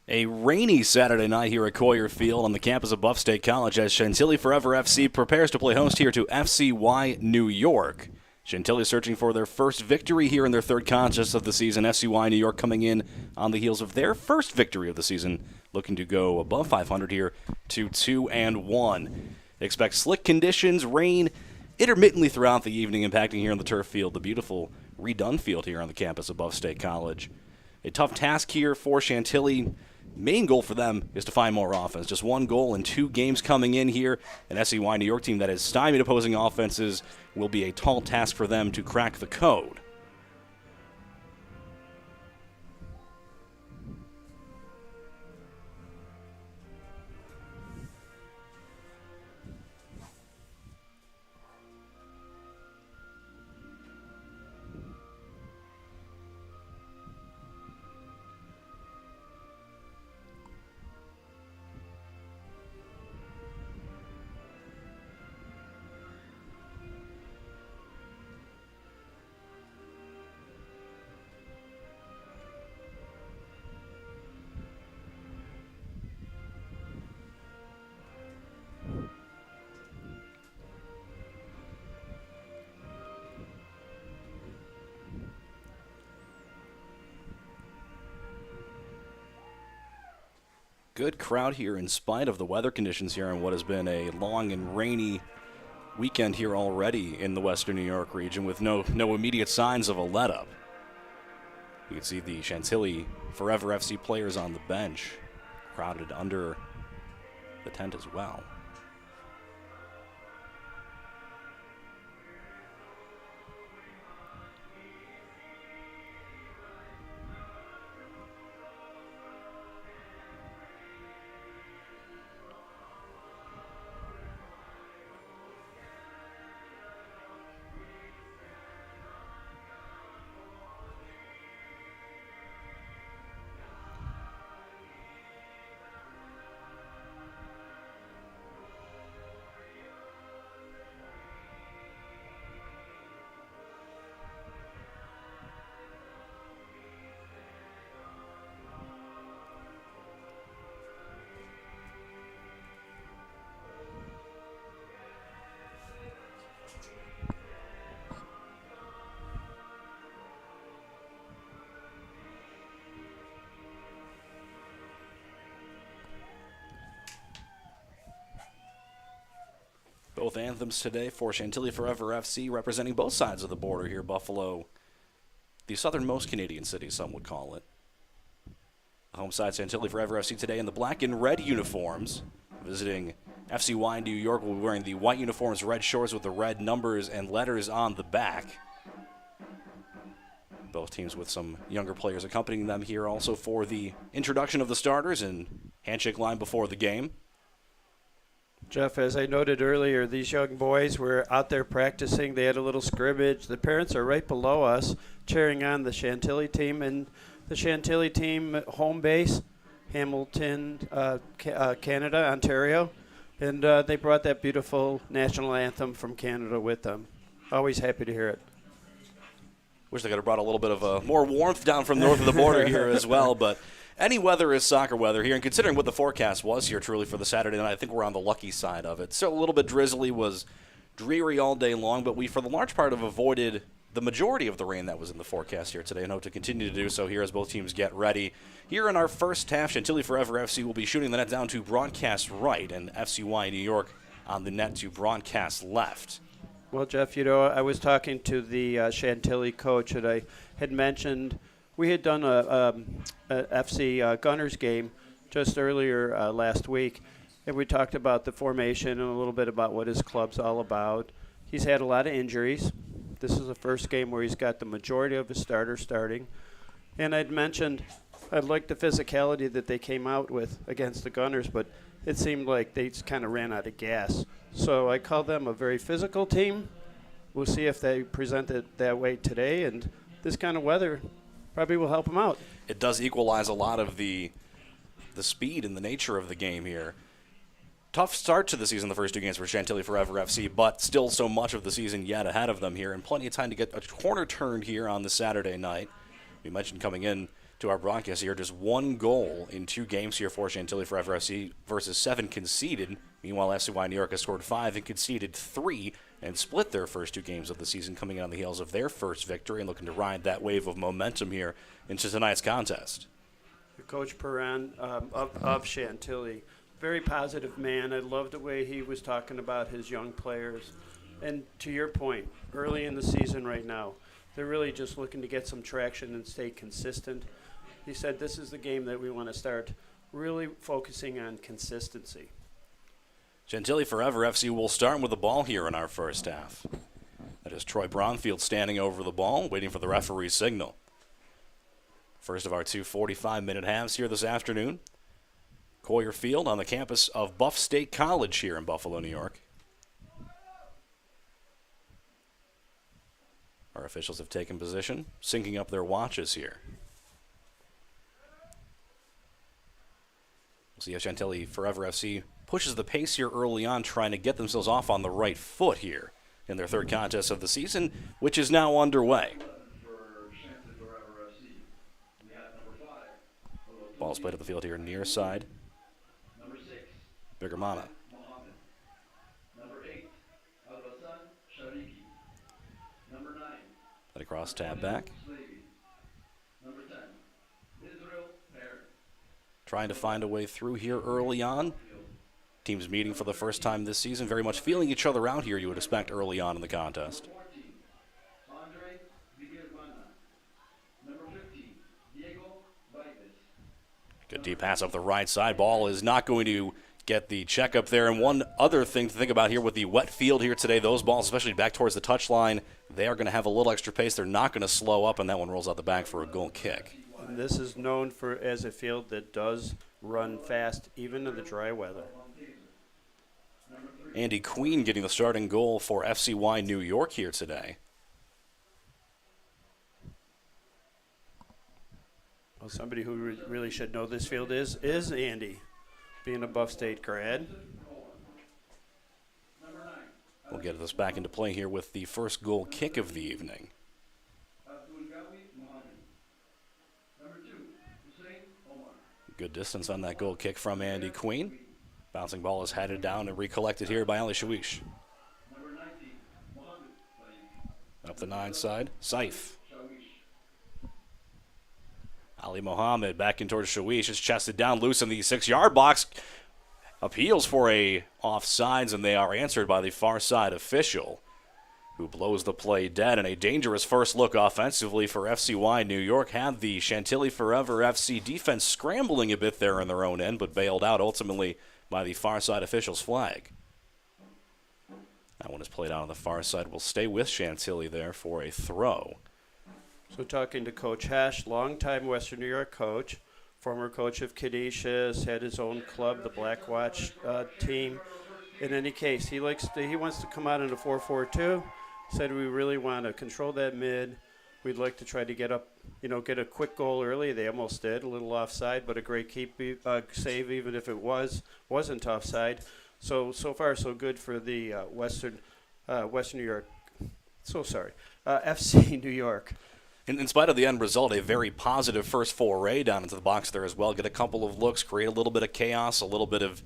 A rainy Saturday night here at Coyer Field on the campus of Buff State College as Chantilly Forever FC prepares to play host here to FCY New York. Chantilly searching for their first victory here in their third contest of the season. FCY New York coming in on the heels of their first victory of the season, looking to go above 500 here to 2-1. They expect slick conditions, rain intermittently throughout the evening, impacting here on the turf field, the beautiful redone field here on the campus of Buff State College. A tough task here for Chantilly. Main goal for them is to find more offense. Just one goal in 2 games coming in here. An FCY New York team that has stymied opposing offenses will be a tall task for them to crack the code. Good crowd here in spite of the weather conditions here on what has been a long and rainy weekend here already in the western New York region with no immediate signs of a let-up. You can see the Chantilly Forever FC players on the bench, crowded under the tent as well. Both anthems today for Chantilly Forever FC, representing both sides of the border here. Buffalo, the southernmost Canadian city, some would call it. The home side, Chantilly Forever FC, today in the black and red uniforms. Visiting FCY New York will be wearing the white uniforms, red shorts with the red numbers and letters on the back. Both teams with some younger players accompanying them here also for the introduction of the starters and handshake line before the game. Jeff, as I noted earlier, these young boys were out there practicing. They had a little scrimmage. The parents are right below us cheering on the Chantilly team. And the Chantilly team home base, Hamilton, Canada, Ontario. And they brought that beautiful national anthem from Canada with them. Always happy to hear it. Wish they could have brought a little bit of more warmth down from north of the border here as well, but any weather is soccer weather here, and considering what the forecast was here truly for the Saturday night, I think we're on the lucky side of it. So a little bit drizzly, was dreary all day long, but we, for the large part, have avoided the majority of the rain that was in the forecast here today and hope to continue to do so here as both teams get ready. Here in our first half, Chantilly Forever FC will be shooting the net down to broadcast right, and FCY New York on the net to broadcast left. Well, Jeff, I was talking to the Chantilly coach, and I had mentioned we had done a FC Gunners game just earlier last week, and we talked about the formation and a little bit about what his club's all about. He's had a lot of injuries. This is the first game where he's got the majority of his starters starting. And I'd mentioned I liked the physicality that they came out with against the Gunners, but it seemed like they just kind of ran out of gas. So I call them a very physical team. We'll see if they present it that way today, and this kind of weather probably will help them out. It does equalize a lot of the speed and the nature of the game here. Tough start to the season, the first 2 games for Chantilly Forever FC, but still so much of the season yet ahead of them here, and plenty of time to get a corner turned here on the Saturday night. We mentioned coming in to to our broadcast here. Just 1 goal in 2 games here for Chantilly Forever FC versus 7 conceded. Meanwhile, FCY New York has scored 5 and conceded 3 and split their first 2 games of the season, coming on the heels of their first victory and looking to ride that wave of momentum here into tonight's contest. Coach Perrin of Chantilly, very positive man. I love the way he was talking about his young players. And to your point, early in the season right now, they're really just looking to get some traction and stay consistent. He said this is the game that we want to start really focusing on consistency. Chantilly Forever FC will start with the ball here in our first half. That is Troy Bronfield standing over the ball, waiting for the referee's signal. First of our 2 45-minute halves here this afternoon. Coyer Field on the campus of Buff State College here in Buffalo, New York. Our officials have taken position, syncing up their watches here. We'll see how Chantilly Forever FC pushes the pace here early on, trying to get themselves off on the right foot here in their 3rd contest of the season, which is now underway. Ball's played at the field here near side. Bigermana. That across, tab back. Trying to find a way through here early on. Teams meeting for the first time this season, very much feeling each other out here, you would expect, early on in the contest. Good deep pass up the right side. Ball is not going to get the check up there. And one other thing to think about here with the wet field here today, those balls, especially back towards the touchline, they are going to have a little extra pace. They're not going to slow up, and that one rolls out the back for a goal kick. And this is known for as a field that does run fast, even in the dry weather. Andy Queen getting the starting goal for FCY New York here today. Well, somebody who really should know this field is Andy, being a Buff State grad. We'll get this back into play here with the first goal kick of the evening. Good distance on that goal kick from Andy Queen. Bouncing ball is headed down and recollected here by Ali Shawish. Up the 9 side, Saif. Ali Mohammed back in towards Shawish. Is chested down loose in the 6-yard box. Appeals for a offsides, and they are answered by the far side official, who blows the play dead. And a dangerous first look offensively for FCY New York. Had the Chantilly Forever FC defense scrambling a bit there in their own end, but bailed out ultimately by the far side official's flag. That one is played out on the far side. Will stay with Chantilly there for a throw. So talking to Coach Hash, longtime Western New York coach, former coach of Canisius, had his own club, the Black Watch team. In any case, he wants to come out in a 4-4-2. Said we really want to control that mid. We'd like to try to get up, get a quick goal early. They almost did, a little offside, but a great save, even if it wasn't offside. So far so good for the Western New York. FC New York. In spite of the end result, a very positive first foray down into the box there as well. Get a couple of looks, create a little bit of chaos, a little bit of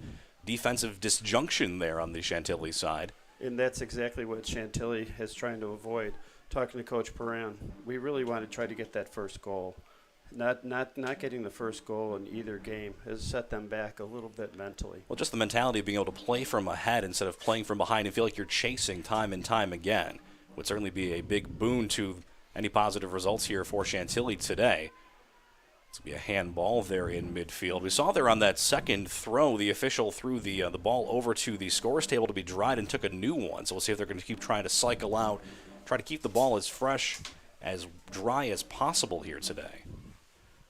defensive disjunction there on the Chantilly side. And that's exactly what Chantilly is trying to avoid. Talking to Coach Perrin, we really want to try to get that first goal. Not getting the first goal in either game has set them back a little bit mentally. Well, just the mentality of being able to play from ahead instead of playing from behind and feel like you're chasing time and time again would certainly be a big boon to any positive results here for Chantilly today. It's going to be a handball there in midfield. We saw there on that second throw, the official threw the ball over to the scores table to be dried and took a new one. So we'll see if they're going to keep trying to cycle out, try to keep the ball as fresh, as dry as possible here today.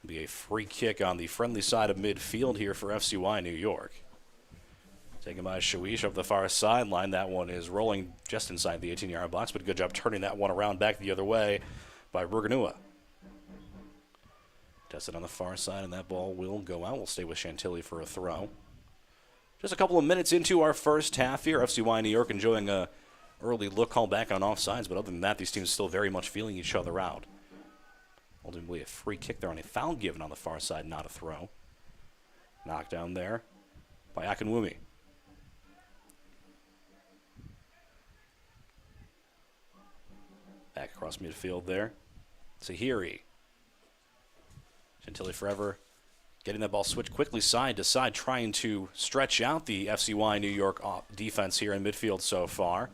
It'll be a free kick on the friendly side of midfield here for FCY New York. Taken by Shawish up the far sideline. That one is rolling just inside the 18-yard box, but good job turning that one around back the other way by Ruganua. Tested on the far side, and that ball will go out. We'll stay with Chantilly for a throw. Just a couple of minutes into our first half here. FCY New York enjoying a early look call back on offsides, but other than that, these teams still very much feeling each other out. Ultimately, a free kick there on a foul given on the far side, not a throw. Knocked down there by Akinwumi. Back across midfield there. Tahiri. Chantilly forever getting that ball switched quickly side to side, trying to stretch out the FCY New York defense here in midfield so far.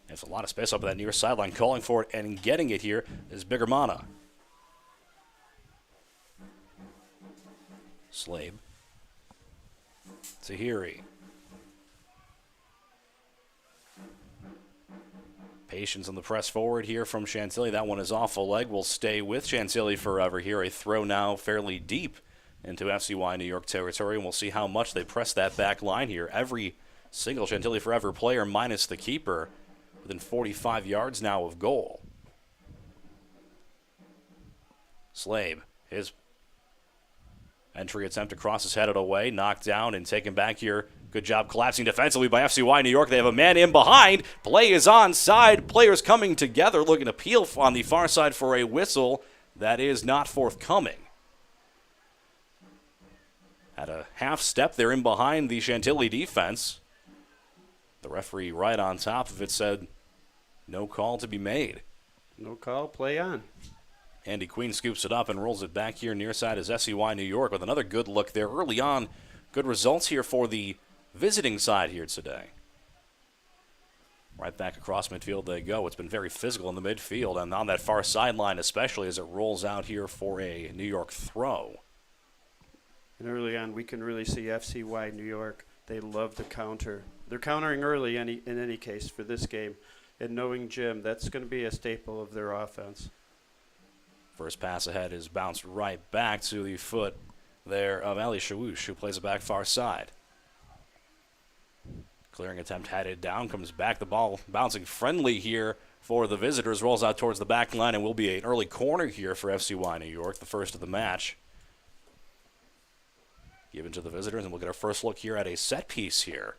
There's a lot of space up at that near sideline. Calling for it and getting it here is Bigermana. Slabe. Tahiri. Patience on the press forward here from Chantilly. That one is off a leg. Will stay with Chantilly forever here. A throw now fairly deep into FCY New York territory, and we'll see how much they press that back line here. Every single Chantilly forever player minus the keeper within 45 yards now of goal. Slabe, his entry attempt across is headed away, knocked down and taken back here. Good job collapsing defensively by FCY New York. They have a man in behind. Play is onside. Players coming together, looking to appeal on the far side for a whistle. That is not forthcoming. At a half step there in behind the Chantilly defense. The referee right on top of it said no call to be made. No call, play on. Andy Queen scoops it up and rolls it back here near side as FCY New York with another good look there early on. Good results here for the visiting side here today. Right back across midfield they go. It's been very physical in the midfield and on that far sideline especially as it rolls out here for a New York throw. And early on, we can really see FCY New York. They love the counter. They're countering early in any case for this game. And knowing Jim, that's going to be a staple of their offense. First pass ahead is bounced right back to the foot there of Ali Shawoosh, who plays it back far side. Clearing attempt headed down, comes back. The ball bouncing friendly here for the visitors. Rolls out towards the back line and will be an early corner here for FCY New York, the first of the match. Given to the visitors, and we'll get our first look here at a set piece here.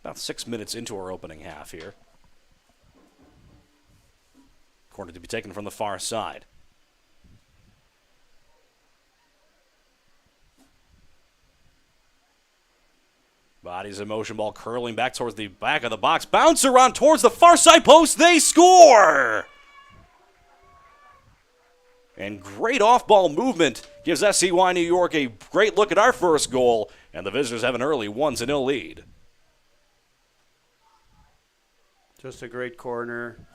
About 6 minutes into our opening half here. Corner to be taken from the far side. Bodies in motion, ball curling back towards the back of the box. Bounce around towards the far side post. They score! And great off-ball movement gives FCY New York a great look at our first goal, and the visitors have an early 1-0 lead. Just a great corner,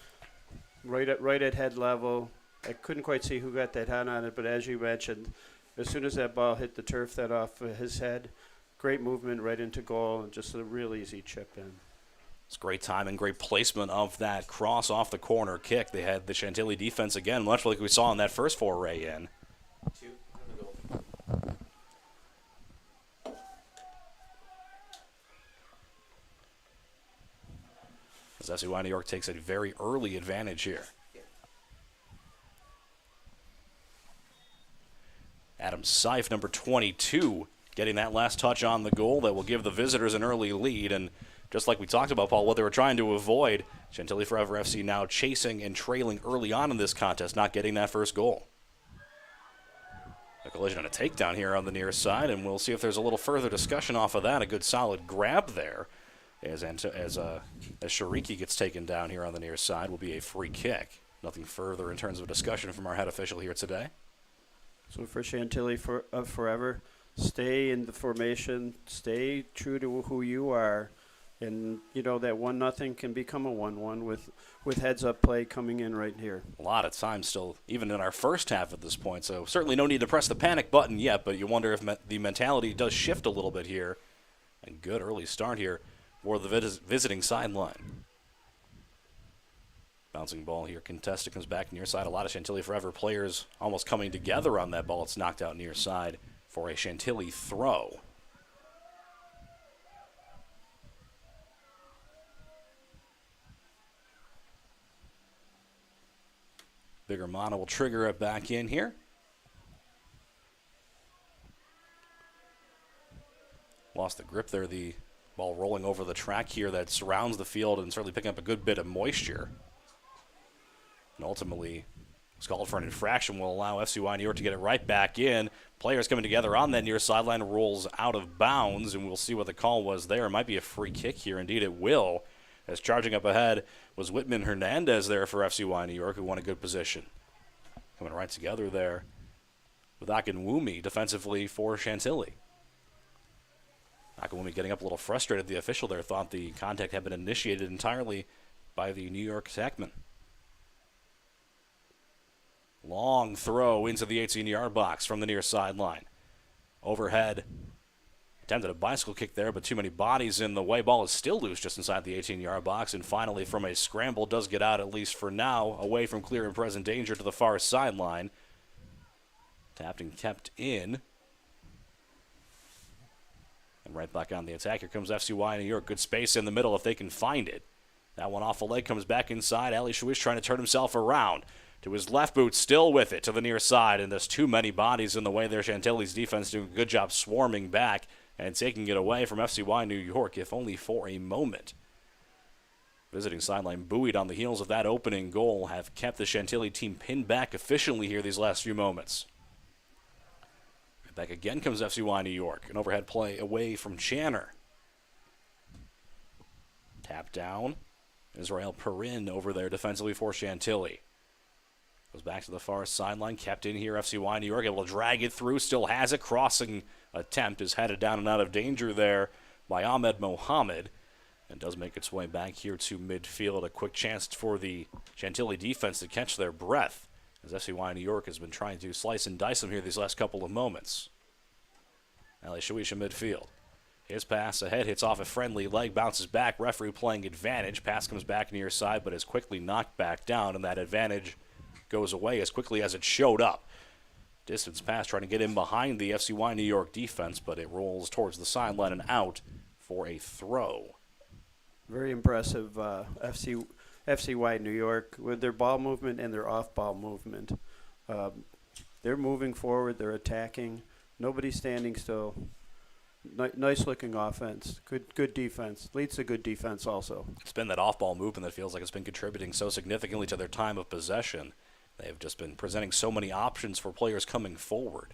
right at head level. I couldn't quite see who got that hand on it, but as you mentioned, as soon as that ball hit the turf, that off his head, great movement right into goal, and just a real easy chip in. It's great timing, great placement of that cross off the corner kick. They had the Chantilly defense again, much like we saw in that first foray in. As FCY New York takes a very early advantage here. Adam Seif, number 22, getting that last touch on the goal that will give the visitors an early lead. And just like we talked about, Paul, what they were trying to avoid, Chantilly Forever FC now chasing and trailing early on in this contest, not getting that first goal. A collision and a takedown here on the near side, and we'll see if there's a little further discussion off of that. A good solid grab there as Shariki gets taken down here on the near side will be a free kick. Nothing further in terms of discussion from our head official here today. So for Chantilly Forever, stay in the formation, stay true to who you are, and you know that 1-0 can become a 1-1 with heads-up play coming in right here. A lot of time still, even in our first half at this point, so certainly no need to press the panic button yet, but you wonder if the mentality does shift a little bit here. And good early start here for the visiting sideline. Bouncing ball here, contested, comes back near side. A lot of Chantilly Forever players almost coming together on that ball. It's knocked out near side for a Chantilly throw. Bigermana will trigger it back in here. Lost the grip there. The ball rolling over the track here that surrounds the field and certainly picking up a good bit of moisture. And ultimately, was called for an infraction, will allow FCY New York to get it right back in. Players coming together on that near sideline, rolls out of bounds, and we'll see what the call was there. It might be a free kick here. Indeed, it will. As charging up ahead was Whitman Hernandez there for FCY New York, who won a good position. Coming right together there with Akinwumi defensively for Chantilly. Akinwumi getting up a little frustrated. The official there thought the contact had been initiated entirely by the New York attackman. Long throw into the 18-yard box from the near sideline. Overhead. Attempted a bicycle kick there, but too many bodies in the way. Ball is still loose just inside the 18-yard box. And finally, from a scramble, does get out, at least for now, away from clear and present danger to the far sideline. Tapped and kept in. And right back on the attack. Here comes FCY New York. Good space in the middle if they can find it. That one off the leg comes back inside. Ali Shawish trying to turn himself around. To his left boot, still with it to the near side, and there's too many bodies in the way there. Chantilly's defense doing a good job swarming back and taking it away from FCY New York, if only for a moment. Visiting sideline buoyed on the heels of that opening goal have kept the Chantilly team pinned back efficiently here these last few moments. Back again comes FCY New York. An overhead play away from Channer. Tap down. Israel Perrin over there defensively for Chantilly. Goes back to the far sideline, kept in here. FCY New York able to drag it through, still has it. Crossing attempt is headed down and out of danger there by Ahmed Mohammed. And does make its way back here to midfield. A quick chance for the Chantilly defense to catch their breath, as FCY New York has been trying to slice and dice them here these last couple of moments. Ali Shawish in midfield. His pass ahead hits off a friendly leg, bounces back. Referee playing advantage. Pass comes back near side, but is quickly knocked back down, and that advantage goes away as quickly as it showed up. Distance pass trying to get in behind the FCY New York defense, but it rolls towards the sideline and out for a throw. Very impressive FCY New York with their ball movement and their off-ball movement. They're moving forward. They're attacking. Nobody's standing still. Nice-looking offense. Good defense. Leads to good defense also. It's been that off-ball movement that feels like it's been contributing so significantly to their time of possession. They've just been presenting so many options for players coming forward.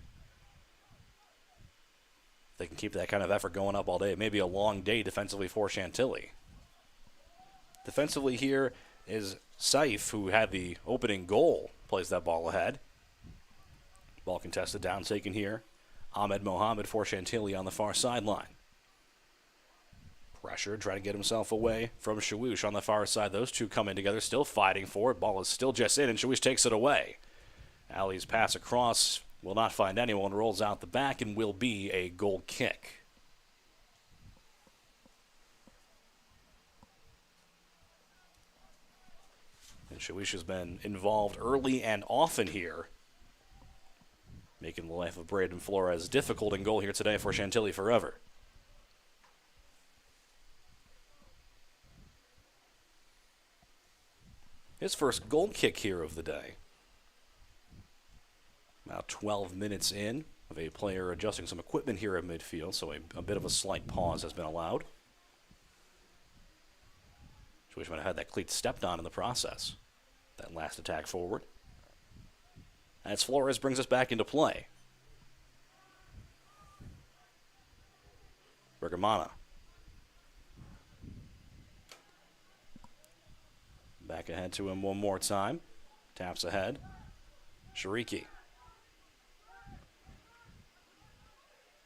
They can keep that kind of effort going up all day. It may be a long day defensively for Chantilly. Defensively here is Saif, who had the opening goal, plays that ball ahead. Ball contested down, taken here. Ahmed Mohammed for Chantilly on the far sideline. Pressure, trying to get himself away from Shawish on the far side. Those two coming together, still fighting for it. Ball is still just in, and Shawish takes it away. Ali's pass across will not find anyone, rolls out the back, and will be a goal kick. And Shawish has been involved early and often here, making the life of Braden Flores difficult in goal here today for Chantilly forever. His first goal kick here of the day. About 12 minutes in of a player adjusting some equipment here at midfield, so a bit of a slight pause has been allowed. Wish might have had that cleat stepped on in the process. That last attack forward. As Flores brings us back into play. Bergamana. Back ahead to him one more time. Taps ahead. Shariki.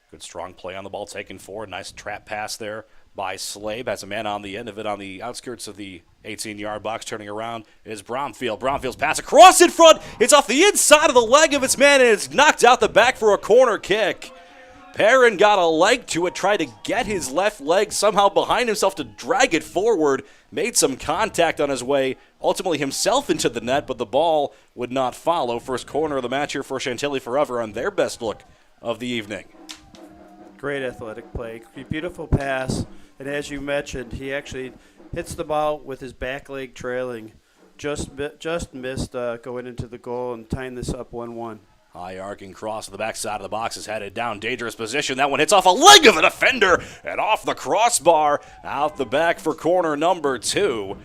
Good strong play on the ball taken forward. Nice trap pass there by Slabe. Has a man on the end of it on the outskirts of the 18-yard box. Turning around is Bromfield. Bromfield's pass across in front. It's off the inside of the leg of its man, and it's knocked out the back for a corner kick. Perrin got a leg to it, tried to get his left leg somehow behind himself to drag it forward, made some contact on his way, ultimately himself into the net, but the ball would not follow. First corner of the match here for Chantilly forever on their best look of the evening. Great athletic play, beautiful pass, and as you mentioned, he actually hits the ball with his back leg trailing. Just missed going into the goal and tying this up 1-1. High arcing cross to the backside of the box is headed down. Dangerous position. That one hits off a leg of a defender and off the crossbar. Out the back for corner number 2.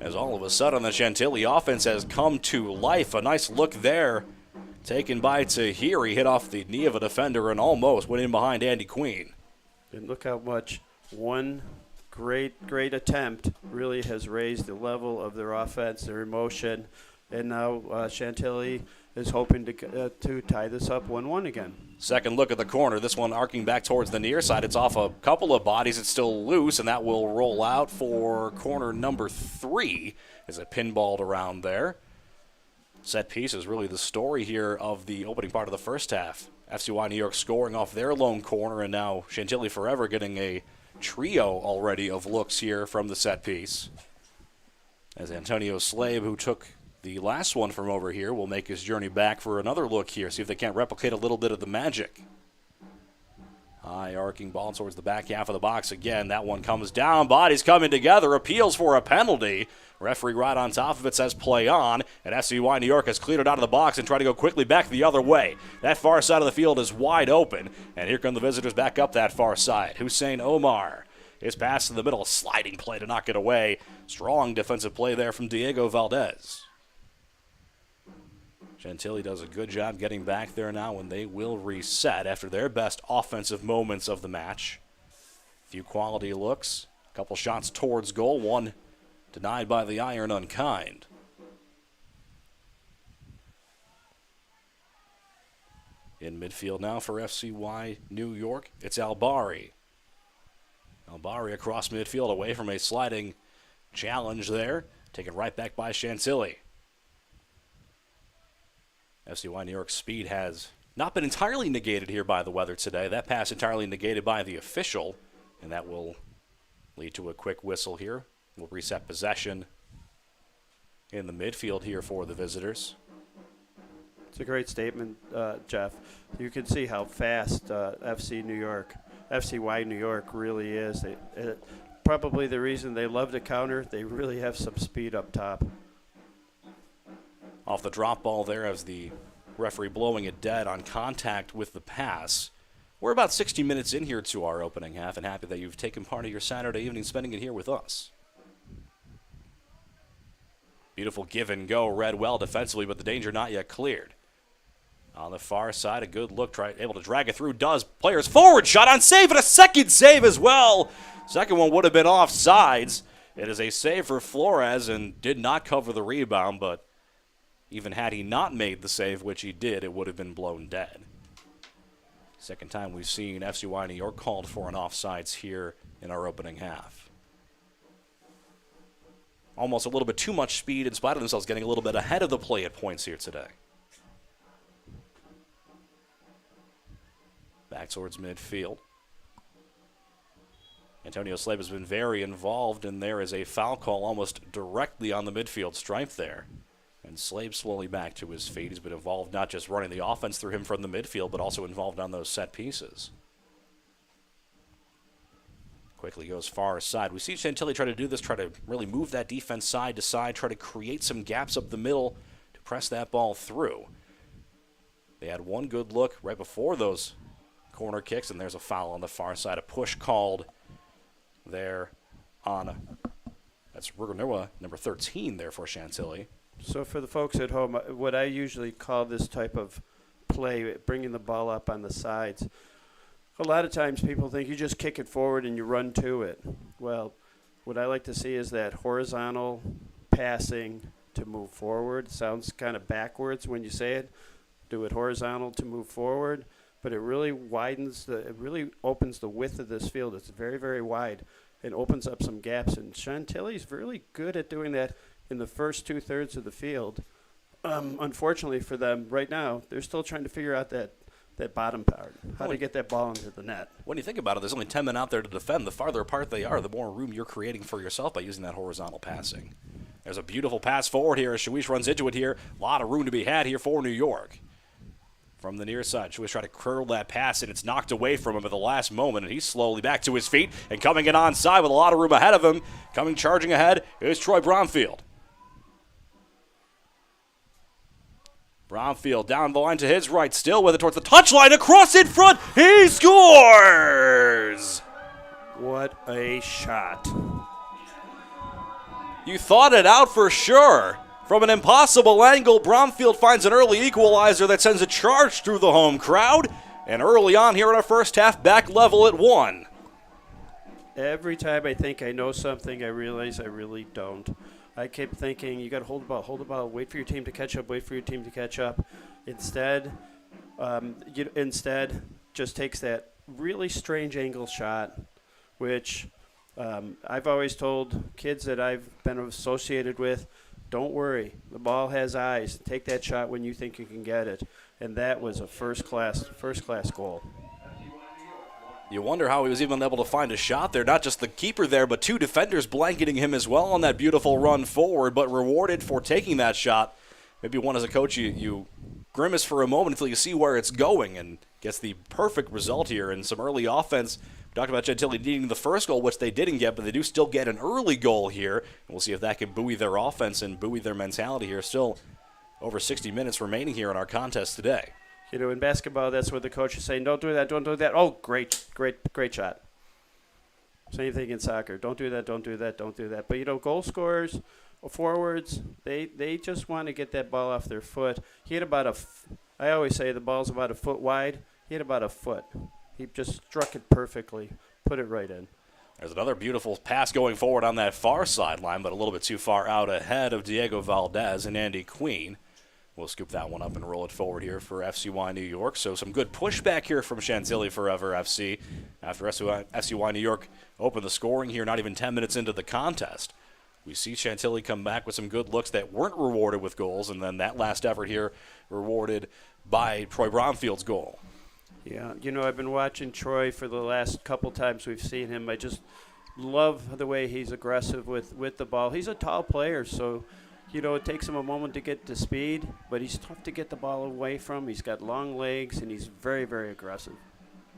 as all of a sudden the Chantilly offense has come to life. A nice look there taken by Tahiri, hit off the knee of a defender and almost went in behind Andy Queen. And look how much one great attempt really has raised the level of their offense, their emotion, and now Chantilly is hoping to tie this up 1-1 again. Second look at the corner. This one arcing back towards the near side. It's off a couple of bodies. It's still loose, and that will roll out for corner number 3 as it pinballed around there. Set piece is really the story here of the opening part of the first half. FCY New York scoring off their lone corner, and now Chantilly Forever getting a trio already of looks here from the set piece. As Antonio Slabe, who took the last one from over here, will make his journey back for another look here, see if they can't replicate a little bit of the magic. High arcing ball towards the back half of the box again. That one comes down. Bodies coming together. Appeals for a penalty. Referee right on top of it says play on. And FCY New York has cleared it out of the box and tried to go quickly back the other way. That far side of the field is wide open. And here come the visitors back up that far side. Hussein Omar. His pass in the middle. A sliding play to knock it away. Strong defensive play there from Diego Valdez. Chantilly does a good job getting back there now, and they will reset after their best offensive moments of the match. A few quality looks, a couple shots towards goal, one denied by the Iron Unkind. In midfield now for FCY New York, it's Albari. Albari across midfield away from a sliding challenge there, taken right back by Chantilly. FCY New York's speed has not been entirely negated here by the weather today. That pass entirely negated by the official, and that will lead to a quick whistle here. We'll reset possession in the midfield here for the visitors. It's a great statement, Jeff. You can see how fast FCY New York really is. Probably the reason they love to counter, they really have some speed up top. Off the drop ball there as the referee blowing it dead on contact with the pass. We're about 60 minutes in here to our opening half, and happy that you've taken part of your Saturday evening spending it here with us. Beautiful give and go, read well defensively, but the danger not yet cleared. On the far side, a good look, able to drag it through, does. Players forward, shot on save, and a second save as well. Second one would have been offsides. It is a save for Flores and did not cover the rebound, but even had he not made the save, which he did, it would have been blown dead. Second time we've seen FCY New York called for an offsides here in our opening half. Almost a little bit too much speed in spite of themselves getting a little bit ahead of the play at points here today. Back towards midfield. Antonio Slabe has been very involved, and there is a foul call almost directly on the midfield stripe there. And Slabe slowly back to his feet. He's been involved not just running the offense through him from the midfield, but also involved on those set pieces. Quickly goes far side. We see Chantilly try to do this, try to really move that defense side to side, try to create some gaps up the middle to press that ball through. They had one good look right before those corner kicks, and there's a foul on the far side. A push called there on, that's Ruganua, number 13 there for Chantilly. So for the folks at home, what I usually call this type of play, bringing the ball up on the sides, a lot of times people think you just kick it forward and you run to it. Well, what I like to see is that horizontal passing to move forward. Sounds kind of backwards when you say it. Do it horizontal to move forward, but it really it really opens the width of this field. It's very, very wide and opens up some gaps. And Chantilly's really good at doing that in the first two-thirds of the field. Unfortunately for them, right now, they're still trying to figure out that bottom part, how to get that ball into the net. When you think about it, there's only 10 men out there to defend. The farther apart they are, the more room you're creating for yourself by using that horizontal passing. There's a beautiful pass forward here as Shawish runs into it here. A lot of room to be had here for New York. From the near side, Shawish trying to curl that pass, and it's knocked away from him at the last moment, and he's slowly back to his feet and coming in onside with a lot of room ahead of him. Coming charging ahead is Troy Bromfield. Bromfield down the line to his right, still with it towards the touchline, across in front, he scores! What a shot. You thought it out for sure. From an impossible angle, Bromfield finds an early equalizer that sends a charge through the home crowd. And early on here in our first half, back level at 1. Every time I think I know something, I realize I really don't. I kept thinking, you got to hold the ball, wait for your team to catch up, wait for your team to catch up. Instead, just takes that really strange angle shot, which I've always told kids that I've been associated with, don't worry, the ball has eyes. Take that shot when you think you can get it. And that was a first class goal. You wonder how he was even able to find a shot there. Not just the keeper there, but 2 defenders blanketing him as well on that beautiful run forward, but rewarded for taking that shot. Maybe one as a coach, you grimace for a moment until you see where it's going, and gets the perfect result here in some early offense. We talked about Chantilly needing the first goal, which they didn't get, but they do still get an early goal here. And we'll see if that can buoy their offense and buoy their mentality here. Still over 60 minutes remaining here in our contest today. You know, in basketball, that's what the coach is saying. Don't do that, don't do that. Oh, great shot. Same thing in soccer. Don't do that, don't do that, don't do that. But, you know, goal scorers, forwards, they just want to get that ball off their foot. He had about I always say the ball's about a foot wide. He had about a foot. He just struck it perfectly, put it right in. There's another beautiful pass going forward on that far sideline, but a little bit too far out ahead of Diego Valdez and Andy Queen. We'll scoop that one up and roll it forward here for FCY New York. So some good pushback here from Chantilly Forever FC after FCY New York opened the scoring here not even 10 minutes into the contest. We see Chantilly come back with some good looks that weren't rewarded with goals, and then that last effort here rewarded by Troy Bromfield's goal. Yeah, you know, I've been watching Troy for the last couple times we've seen him. I just love the way he's aggressive with the ball. He's a tall player, so, you know, it takes him a moment to get to speed, but he's tough to get the ball away from. He's got long legs, and he's very, very aggressive.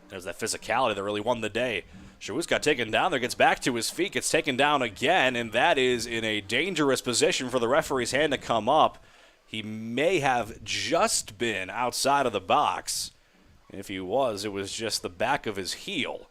There's that physicality that really won the day. Shawus got taken down there, gets back to his feet, gets taken down again, and that is in a dangerous position for the referee's hand to come up. He may have just been outside of the box. If he was, it was just the back of his heel.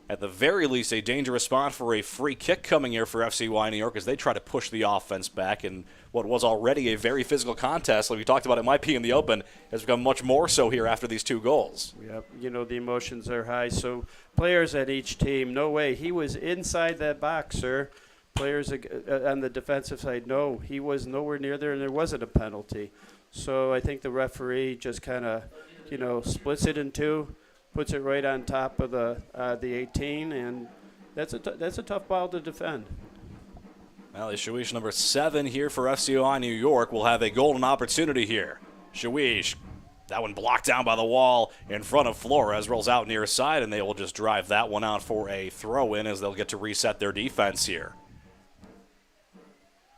At the very least, a dangerous spot for a free kick coming here for FCY New York as they try to push the offense back in what was already a very physical contest. Like we talked about, it might be in the open, has become much more so here after these 2 goals. Yep, you know, the emotions are high. So players at each team, no way. He was inside that box, sir. Players on the defensive side, no, he was nowhere near there, and there wasn't a penalty. So I think the referee just kind of, you know, splits it in 2, puts it right on top of the 18, and that's a tough ball to defend. Well, Shawish number 7 here for FCY New York will have a golden opportunity here. Shawish, that one blocked down by the wall in front of Flores, rolls out near side, and they will just drive that one out for a throw-in as they'll get to reset their defense here.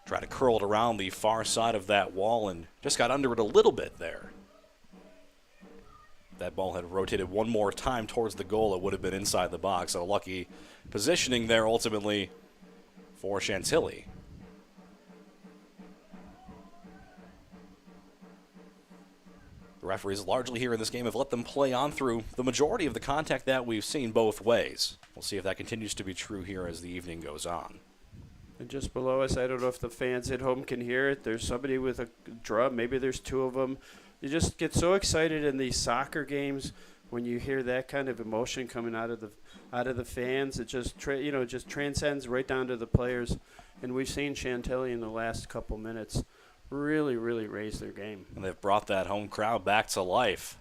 Try to curl it around the far side of that wall and just got under it a little bit there. That ball had rotated one more time towards the goal, it would have been inside the box. So lucky positioning there ultimately for Chantilly. The referees largely here in this game have let them play on through the majority of the contact that we've seen both ways. We'll see if that continues to be true here as the evening goes on. And just below us, I don't know if the fans at home can hear it. There's somebody with a drum. Maybe there's 2 of them. You just get so excited in these soccer games when you hear that kind of emotion coming out of the fans. It just just transcends right down to the players. And we've seen Chantilly in the last couple minutes really raise their game. And they've brought that home crowd back to life.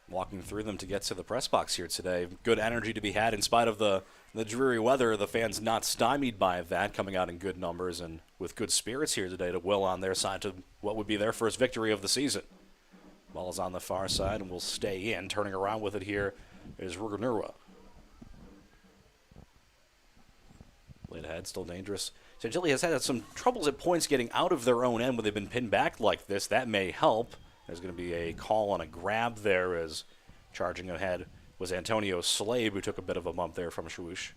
Walking through them to get to the press box here today. Good energy to be had in spite of the dreary weather. The fans not stymied by that, coming out in good numbers and with good spirits here today to will on their side to what would be their first victory of the season. Ball is on the far side and will stay in. Turning around with it here is Ruganurwa. Late ahead, still dangerous. Chantilly has had some troubles at points getting out of their own end when they've been pinned back like this. That may help. There's going to be a call on a grab there as charging ahead was Antonio Slade, who took a bit of a bump there from Shawush.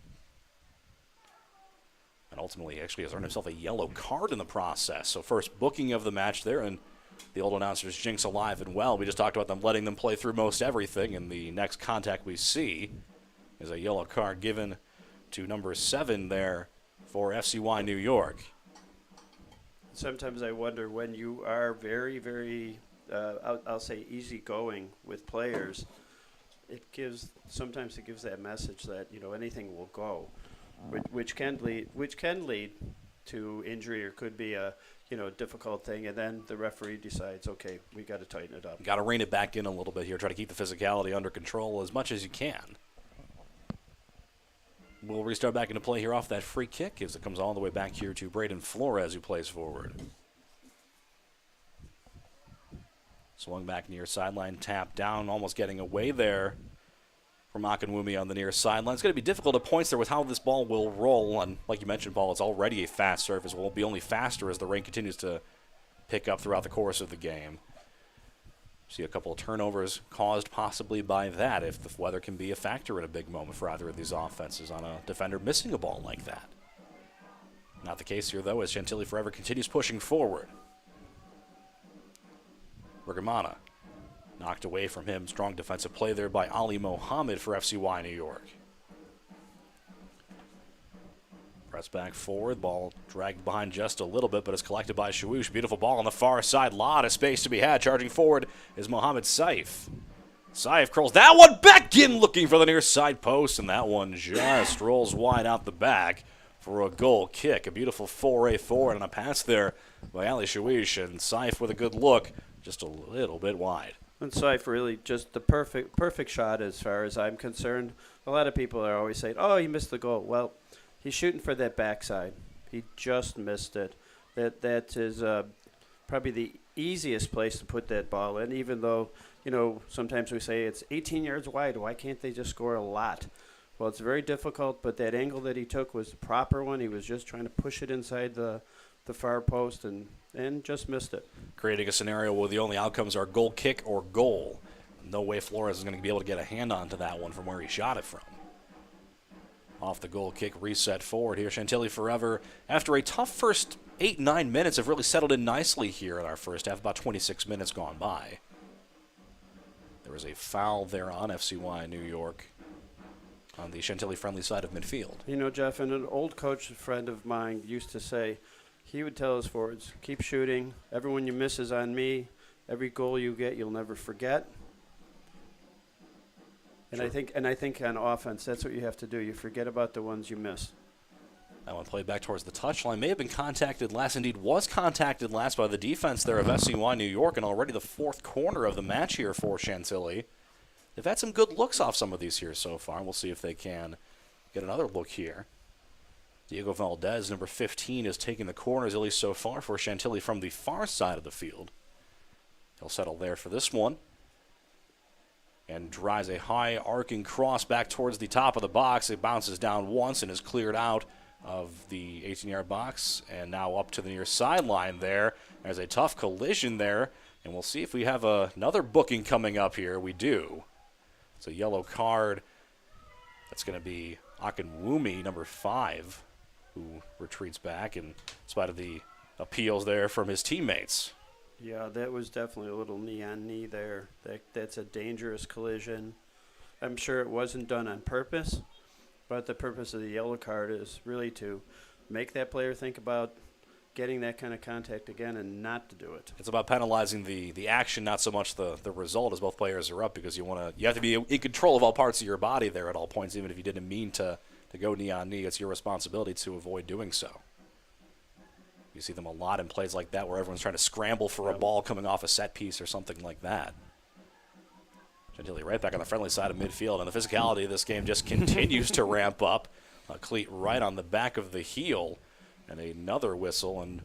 And ultimately actually has earned himself a yellow card in the process. So first booking of the match there, and the old announcers jinx alive and well. We just talked about them letting them play through most everything, and the next contact we see is a yellow card given to number 7 there for FCY New York. Sometimes I wonder when you are very, very, I'll say easygoing with players, sometimes it gives that message that, anything will go, which can lead to injury or could be a difficult thing, and then the referee decides, okay, we got to tighten it up. Got to rein it back in a little bit here. Try to keep the physicality under control as much as you can. We'll restart back into play here off that free kick as it comes all the way back here to Braden Flores, who plays forward. Swung back near sideline, tap down, almost getting away there from Akinwumi on the near sideline. It's going to be difficult at points there with how this ball will roll. And like you mentioned, Paul, it's already a fast surface. It will be only faster as the rain continues to pick up throughout the course of the game. See a couple of turnovers caused possibly by that, if the weather can be a factor in a big moment for either of these offenses on a defender missing a ball like that. Not the case here, though, as Chantilly Forever continues pushing forward. Bergamana knocked away from him. Strong defensive play there by Ali Mohammed for FCY New York. Press back forward. Ball dragged behind just a little bit, but it's collected by Shawoosh. Beautiful ball on the far side. Lot of space to be had. Charging forward is Mohammed Saif. Saif curls that one back in, looking for the near side post, and that one just rolls wide out the back for a goal kick. A beautiful foray forward and a pass there by Ali Shawoosh, and Saif with a good look, just a little bit wide. And Saif really just the perfect shot as far as I'm concerned. A lot of people are always saying, oh, he missed the goal. Well, he's shooting for that backside. He just missed it. That is probably the easiest place to put that ball in, even though, sometimes we say it's 18 yards wide. Why can't they just score a lot? Well, it's very difficult, but that angle that he took was the proper one. He was just trying to push it inside the far post and just missed it. Creating a scenario where the only outcomes are goal kick or goal. No way Flores is going to be able to get a hand onto that one from where he shot it from. Off the goal kick, reset forward here. Chantilly Forever, after a tough first 8-9 minutes, have really settled in nicely here in our first half, about 26 minutes gone by. There was a foul there on FCY New York on the Chantilly friendly side of midfield. Jeff, and an old coach friend of mine used to say, he would tell his forwards, keep shooting. Everyone you miss is on me. Every goal you get, you'll never forget. And I think on offense, that's what you have to do. You forget about the ones you miss. That one played back towards the touchline. May have been contacted last. Indeed, was contacted last by the defense there of FCY New York, and already the fourth corner of the match here for Chantilly. They've had some good looks off some of these here so far. We'll see if they can get another look here. Diego Valdez, number 15, is taking the corners, at least so far, for Chantilly from the far side of the field. He'll settle there for this one. And drives a high arcing cross back towards the top of the box. It bounces down once and is cleared out of the 18-yard box. And now up to the near sideline there. There's a tough collision there. And we'll see if we have another booking coming up here. We do. It's a yellow card. That's going to be Akinwumi, number 5, who retreats back in spite of the appeals there from his teammates. Yeah, that was definitely a little knee-on-knee there. That's a dangerous collision. I'm sure it wasn't done on purpose, but the purpose of the yellow card is really to make that player think about getting that kind of contact again and not to do it. It's about penalizing the action, not so much the result, as both players are up, because you have to be in control of all parts of your body there at all points, even if you didn't mean to go knee-on-knee. It's your responsibility to avoid doing so. You see them a lot in plays like that where everyone's trying to scramble for a ball coming off a set piece or something like that. Chantilly right back on the friendly side of midfield, and the physicality of this game just continues to ramp up. A cleat right on the back of the heel, and another whistle. And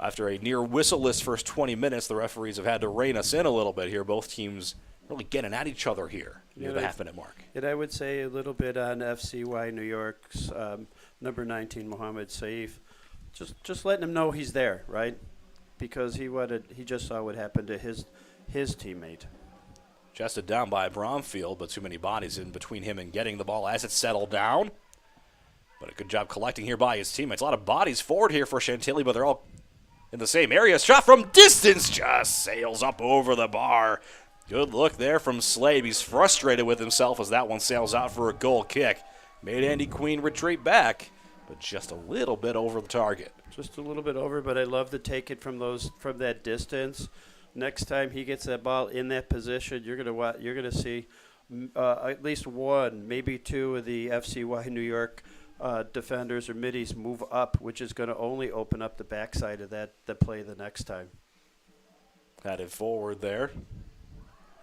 after a near whistle-less first 20 minutes, the referees have had to rein us in a little bit here. Both teams really getting at each other here near the half-minute mark. And I would say a little bit on FCY New York's number 19, Mohammed Saif. Just letting him know he's there, right? Because he just saw what happened to his teammate. Chested down by Bromfield, but too many bodies in between him and getting the ball as it settled down. But a good job collecting here by his teammates. A lot of bodies forward here for Chantilly, but they're all in the same area. Shot from distance just sails up over the bar. Good look there from Slade. He's frustrated with himself as that one sails out for a goal kick. Made Andy Queen retreat back. but just a little bit over the target. Just a little bit over, but I love to take it from that distance. Next time he gets that ball in that position, you're gonna see at least one, maybe two of the FCY New York defenders or middies move up, which is going to only open up the backside of the play the next time. Headed forward there.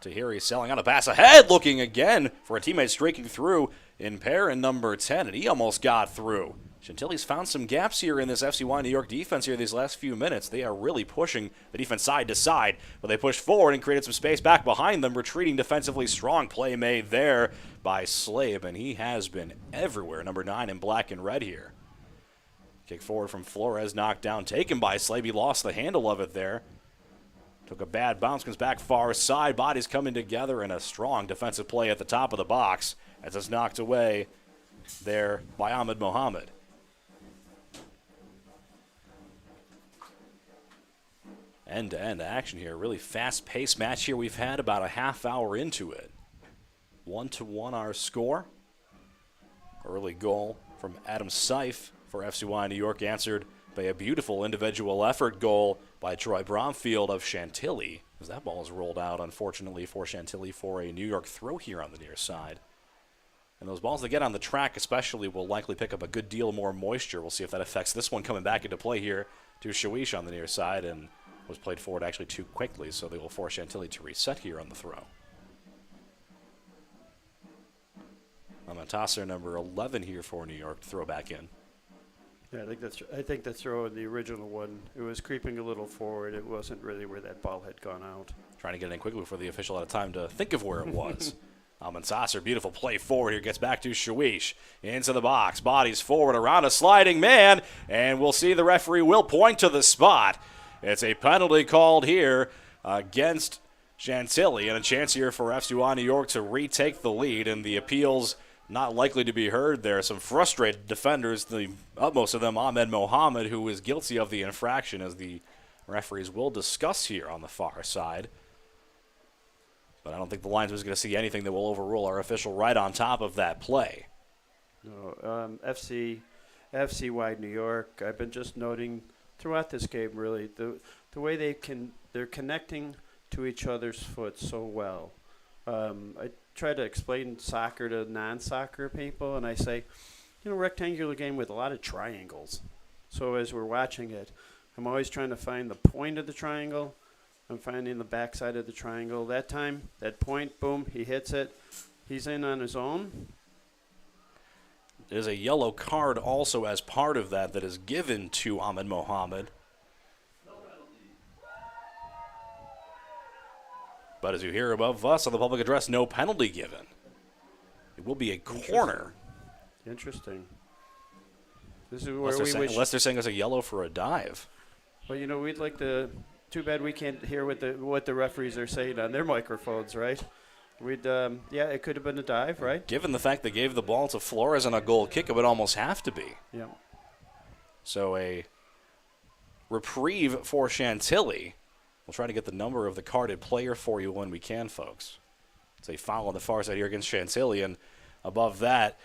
Tahiri selling on a pass ahead, looking again for a teammate streaking through in pair in number 10, and he almost got through. Chantilly's found some gaps here in this FCY New York defense here these last few minutes. They are really pushing the defense side to side, but they pushed forward and created some space back behind them. Retreating defensively, strong play made there by Slabe, and he has been everywhere. Number 9 in black and red here. Kick forward from Flores, knocked down, taken by Slabe. He lost the handle of it there. Took a bad bounce, comes back far side. Bodies coming together, and a strong defensive play at the top of the box as it's knocked away there by Ahmed Mohammed. End-to-end action here. Really fast-paced match here. We've had about a half hour into it. 1-1 our score. Early goal from Adam Seif for FCY New York, answered by a beautiful individual effort goal by Troy Bromfield of Chantilly, as that ball is rolled out, unfortunately, for Chantilly for a New York throw here on the near side. And those balls that get on the track especially will likely pick up a good deal more moisture. We'll see if that affects this one coming back into play here to Shawish on the near side, and was played forward actually too quickly, so they will force Chantilly to reset here on the throw. Amatasser, number 11 here for New York, to throw back in. Yeah, I think the throw in the original one, it was creeping a little forward. It wasn't really where that ball had gone out. Trying to get it in quickly before the official had time to think of where it was. Amatasser, beautiful play forward here, gets back to Shawish. Into the box, bodies forward around a sliding man, and we'll see the referee will point to the spot. It's a penalty called here against Chantilly, and a chance here for FCY New York to retake the lead, and the appeals not likely to be heard there. Some frustrated defenders, the utmost of them Ahmed Mohammed, who is guilty of the infraction, as the referees will discuss here on the far side. But I don't think the linesman is going to see anything that will overrule our official right on top of that play. No, FCY New York, I've been just noting throughout this game, really, the way they're connecting to each other's foot so well. I try to explain soccer to non-soccer people, and I say, rectangular game with a lot of triangles. So as we're watching it, I'm always trying to find the point of the triangle. I'm finding the backside of the triangle. That time, that point, boom, he hits it. He's in on his own. There's a yellow card also as part of that is given to Ahmed Mohammed. But as you hear above us on the public address, no penalty given. It will be a corner. Interesting. This is where unless they're saying it's a yellow for a dive. Well, we'd like to. Too bad we can't hear what the referees are saying on their microphones, right? It could have been a dive, right? Given the fact they gave the ball to Flores on a goal kick, it would almost have to be. Yeah. So a reprieve for Chantilly. We'll try to get the number of the carded player for you when we can, folks. It's a foul on the far side here against Chantilly, and above that,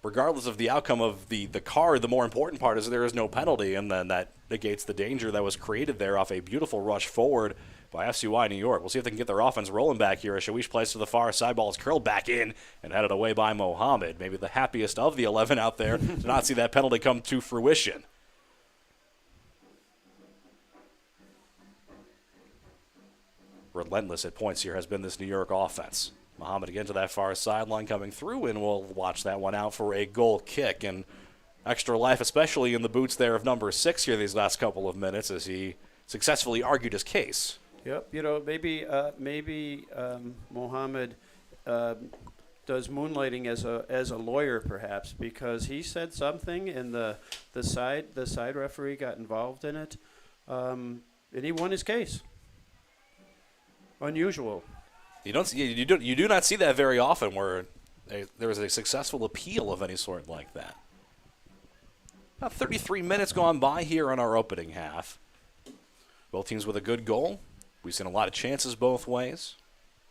regardless of the outcome of the card, the more important part is there is no penalty, and then that negates the danger that was created there off a beautiful rush forward by FCY New York. We'll see if they can get their offense rolling back here. As Shawish plays to the far side, ball is curled back in and headed away by Mohammed. Maybe the happiest of the 11 out there to not see that penalty come to fruition. Relentless at points here has been this New York offense. Mohammed again to that far sideline coming through, and we'll watch that one out for a goal kick. And extra life, especially in the boots there of number 6 here these last couple of minutes, as he successfully argued his case. Yep, maybe Mohammed does moonlighting as a lawyer, perhaps, because he said something, and the side referee got involved in it, and he won his case. Unusual. You do not see that very often, where there is a successful appeal of any sort like that. About 33 minutes gone by here on our opening half. Both teams with a good goal. We've seen a lot of chances both ways.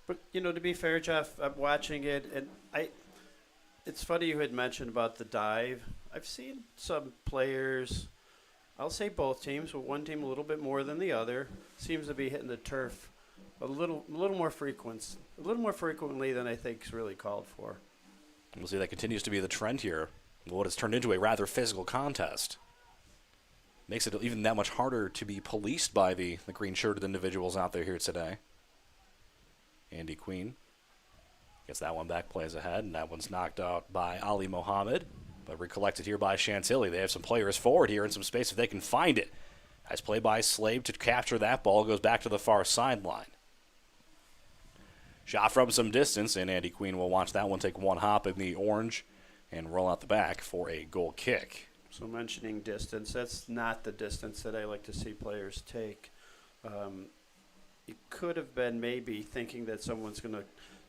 But, to be fair, Jeff, I'm watching it, and it's funny you had mentioned about the dive. I've seen some players, I'll say both teams, but one team a little bit more than the other, seems to be hitting the turf a little more frequently than I think is really called for. We'll see, that continues to be the trend here. What has turned into a rather physical contest. Makes it even that much harder to be policed by the green-shirted individuals out there here today. Andy Queen gets that one back, plays ahead, and that one's knocked out by Ali Mohammed, but recollected here by Chantilly. They have some players forward here in some space if they can find it. Nice play by Slave to capture that ball, goes back to the far sideline. Shot from some distance, and Andy Queen will watch that one take one hop in the orange and roll out the back for a goal kick. So mentioning distance, that's not the distance that I like to see players take. It could have been maybe thinking that someone's going to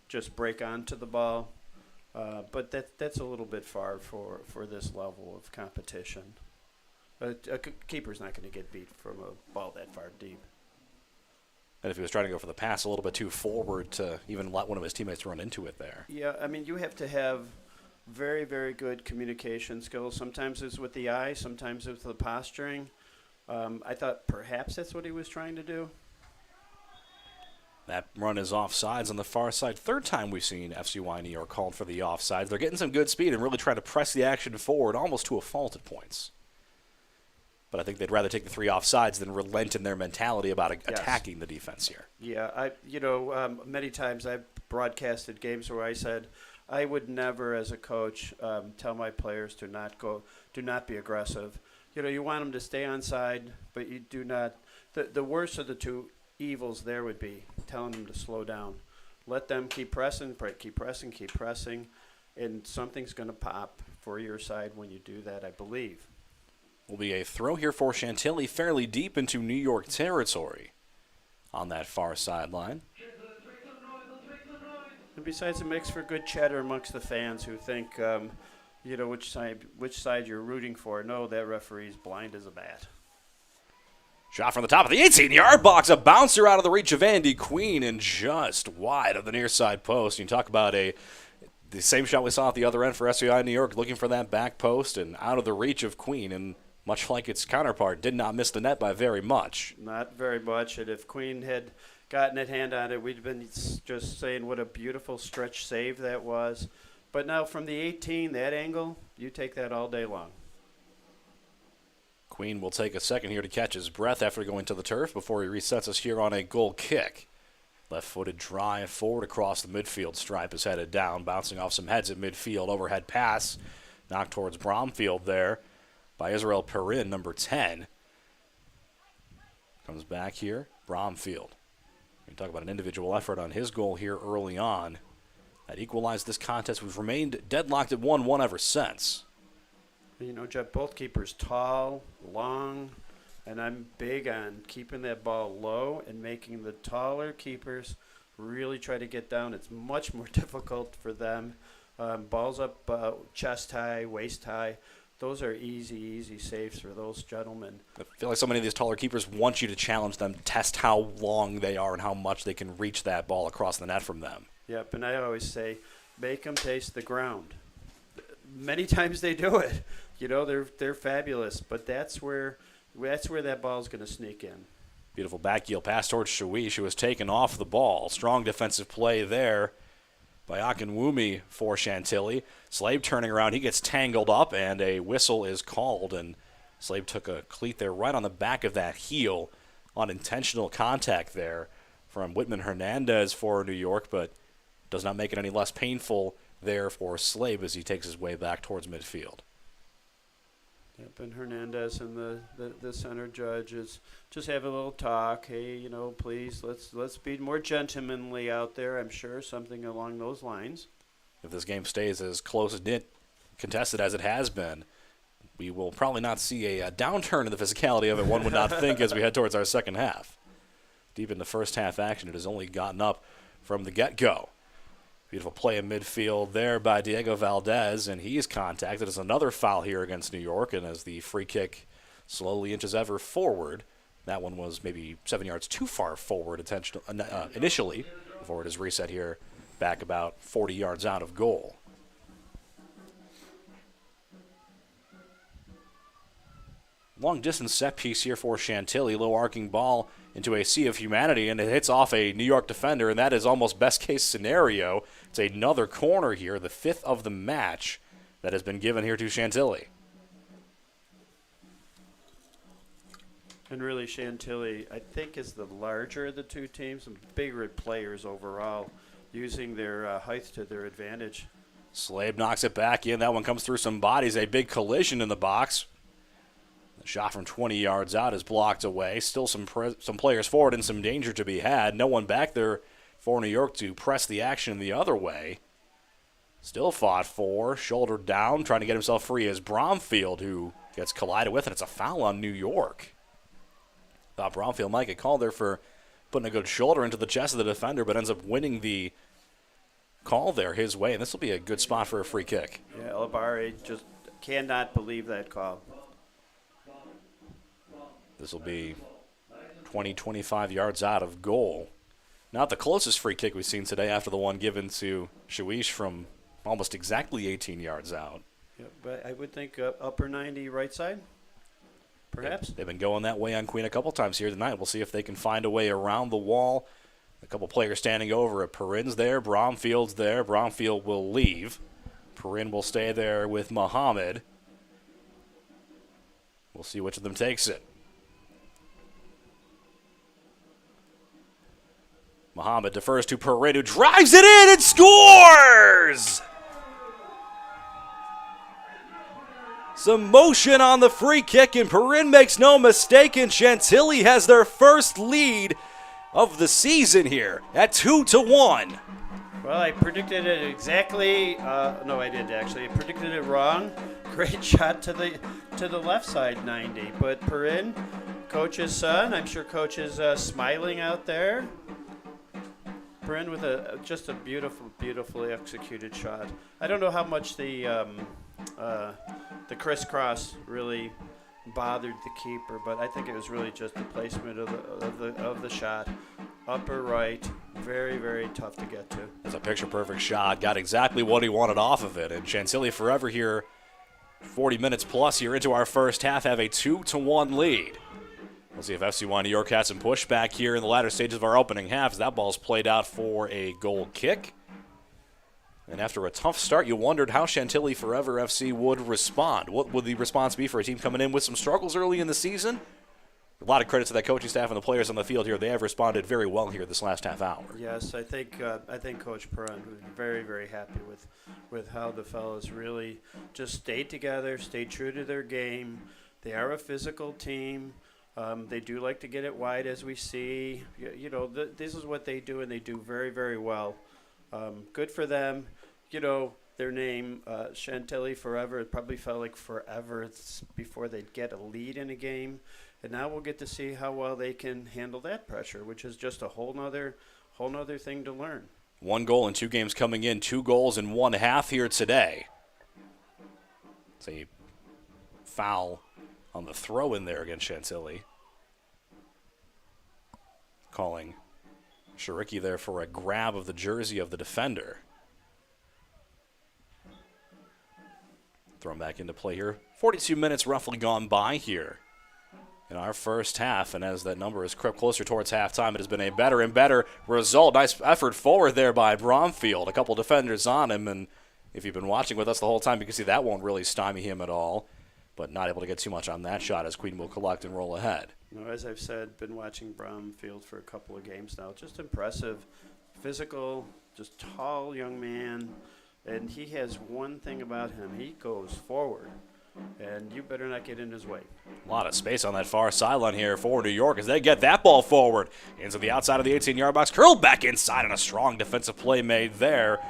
just break onto the ball, but that's a little bit far for this level of competition. A keeper's not going to get beat from a ball that far deep. And if he was trying to go for the pass a little bit too forward to even let one of his teammates run into it there. Yeah, I mean, you have to have very, very good communication skills. Sometimes it's with the eye, sometimes it's the posturing. I thought perhaps that's what he was trying to do. That run is offsides on the far side. Third time we've seen FCY New York called for the offsides. They're getting some good speed and really trying to press the action forward, almost to a fault at points. But I think they'd rather take the 3 offsides than relent in their mentality about attacking the defense here. Yeah, many times I've broadcasted games where I said I would never, as a coach, tell my players do not be aggressive. You want them to stay on side, but you do not. The worst of the two evils there would be telling them to slow down. Let them keep pressing, and something's going to pop for your side when you do that, I believe. Will be a throw here for Chantilly, fairly deep into New York territory on that far sideline. And besides, it makes for good chatter amongst the fans who think, which side you're rooting for. No, that referee's blind as a bat. Shot from the top of the 18-yard box, a bouncer out of the reach of Andy Queen and just wide of the near side post. You talk about the same shot we saw at the other end for FCY New York, looking for that back post and out of the reach of Queen, and much like its counterpart, did not miss the net by very much. Not very much, and if Queen had gotten a hand on it, we'd been just saying what a beautiful stretch save that was. But now from the 18, that angle, you take that all day long. Queen will take a second here to catch his breath after going to the turf before he resets us here on a goal kick. Left-footed drive forward across the midfield stripe is headed down, bouncing off some heads at midfield. Overhead pass knocked towards Bromfield there by Israel Perrin, number 10. Comes back here, Bromfield. We talk about an individual effort on his goal here early on. That equalized this contest. We've remained deadlocked at 1-1 ever since. Jeff, both keepers tall, long, and I'm big on keeping that ball low and making the taller keepers really try to get down. It's much more difficult for them. Balls up chest high, waist high. Those are easy saves for those gentlemen. I feel like so many of these taller keepers want you to challenge them, test how long they are and how much they can reach that ball across the net from them. Yep, and I always say, make them taste the ground. Many times they do it. They're fabulous, but that's where that ball's going to sneak in. Beautiful back heel pass towards Shawish, who was taken off the ball. Strong defensive play there by Akinwumi for Chantilly. Slave turning around, he gets tangled up, and a whistle is called, and Slave took a cleat there right on the back of that heel. Unintentional contact there from Whitman Hernandez for New York, but does not make it any less painful there for Slave as he takes his way back towards midfield. Yep, and Hernandez and the center judge is just have a little talk. Hey, please let's be more gentlemanly out there. I'm sure something along those lines. If this game stays as close-knit, contested as it has been, we will probably not see a downturn in the physicality of it, one would not think, as we head towards our second half. Deep in the first half action, it has only gotten up from the get-go. Beautiful play in midfield there by Diego Valdez, and he is contacted as another foul here against New York, and as the free kick slowly inches ever forward, that one was maybe 7 yards too far forward initially, before it is reset here back about 40 yards out of goal. long-distance set piece here for Chantilly. Low arcing ball into a sea of humanity, and it hits off a New York defender, and that is almost best-case scenario. It's another corner here, the 5th of the match that has been given here to Chantilly. And really, Chantilly, I think, is the larger of the two teams, and bigger players overall, using their height to their advantage. Slade knocks it back in. That one comes through some bodies. A big collision in the box. The shot from 20 yards out is blocked away. Still some players forward and some danger to be had. No one back there for New York to press the action the other way. Still fought for. Shoulder down, trying to get himself free is Bromfield, who gets collided with, and it's a foul on New York. Thought Bromfield might get called there for putting a good shoulder into the chest of the defender, but ends up winning the call there his way, and this will be a good spot for a free kick. Yeah, Elabari just cannot believe that call. This will be 20, 25 yards out of goal. Not the closest free kick we've seen today after the one given to Shawish from almost exactly 18 yards out. Yeah, but I would think upper 90 right side, perhaps. They've been going that way on Queen a couple times here tonight. We'll see if they can find a way around the wall. A couple players standing over it. Perrin's there. Bromfield's there. Bromfield will leave. Perrin will stay there with Muhammad. We'll see which of them takes it. Muhammad defers to Perrin, who drives it in and scores! Some motion on the free kick, and Perrin makes no mistake, and Chantilly has their first lead of the season here at 2-1. Well, I predicted it exactly. No, I didn't actually. I predicted it wrong. Great shot to the left side, 90. But Perrin, coach's son, I'm sure coach is smiling out there. Perrin with just a beautifully executed shot. I don't know how much the crisscross really bothered the keeper, but I think it was really just the placement of the shot. Upper right, very, very tough to get to. It's a picture-perfect shot. Got exactly what he wanted off of it. And Chantilly forever here, 40 minutes plus here into our first half, have a 2-1 lead. We'll see if FCY New York has some pushback here in the latter stages of our opening half as that ball's played out for a goal kick. And after a tough start, you wondered how Chantilly Forever FC would respond. What would the response be for a team coming in with some struggles early in the season? A lot of credit to that coaching staff and the players on the field here. They have responded very well here this last half hour. Yes, I think Coach Perrin was very, very happy with how the fellas really just stayed together, stayed true to their game. They are a physical team. They do like to get it wide, as we see. This is what they do, and they do very, very well. Good for them. Their name, Chantilly Forever, it probably felt like forever before they'd get a lead in a game. And now we'll get to see how well they can handle that pressure, which is just a whole nother thing to learn. 1 goal in 2 games coming in, 2 goals in 1 half here today. It's a foul on the throw in there against Chantilly. Calling Shariki there for a grab of the jersey of the defender. Thrown back into play here. 42 minutes roughly gone by here in our first half, and as that number has crept closer towards halftime, it has been a better and better result. Nice effort forward there by Bromfield. A couple defenders on him, and if you've been watching with us the whole time, you can see that won't really stymie him at all, but not able to get too much on that shot as Queen will collect and roll ahead. As I've said, been watching Bromfield for a couple of games now. Just impressive, physical, just tall young man, and he has one thing about him. He goes forward, and you better not get in his way. A lot of space on that far sideline here for New York as they get that ball forward into the outside of the 18-yard box. Curled back inside, and a strong defensive play made there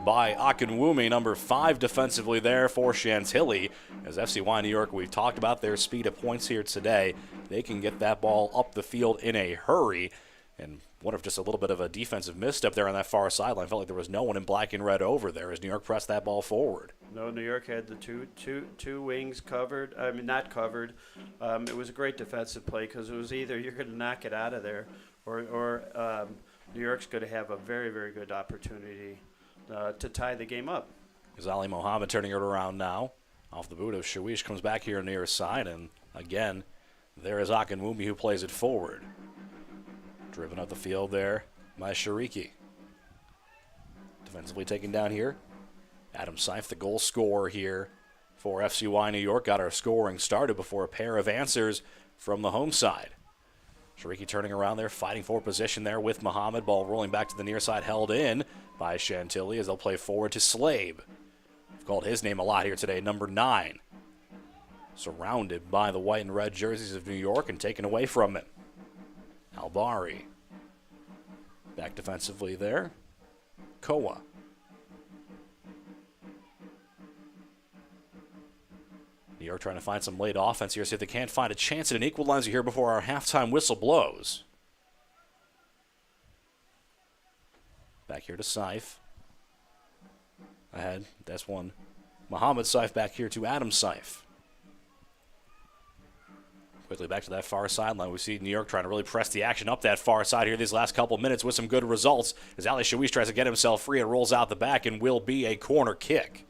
by Akinwumi, number 5 defensively there for Chantilly. As FCY New York, we've talked about their speed of points here today. They can get that ball up the field in a hurry. And what if just a little bit of a defensive misstep there on that far sideline? Felt like there was no one in black and red over there as New York pressed that ball forward. No, New York had the two wings covered. I mean, not covered. It was a great defensive play because it was either you're going to knock it out of there or New York's going to have a very, very good opportunity to tie the game up. Ghazali Mohammed turning it around now. Off the boot of Shawish, comes back here near side, and Again, there is Akinwumi who plays it forward. Driven up the field there by Shariki. Defensively taken down here. Adam Seif, the goal scorer here for FCY New York, got our scoring started before a pair of answers from the home side. Shariki turning around there, fighting for position there with Muhammad. Ball rolling back to the near side, held in by Chantilly as they'll play forward to Slabe. We've called his name a lot here today, number 9. Surrounded by the white and red jerseys of New York and taken away from him. Albari. Back defensively there. Koa. New York trying to find some late offense here, see if they can't find a chance at an equalizer here before our halftime whistle blows. Back here to Seif. Ahead, that's one. Muhammad Seif back here to Adam Seif. Quickly back to that far sideline. We see New York trying to really press the action up that far side here these last couple minutes with some good results as Ali Shawish tries to get himself free and rolls out the back and will be a corner kick.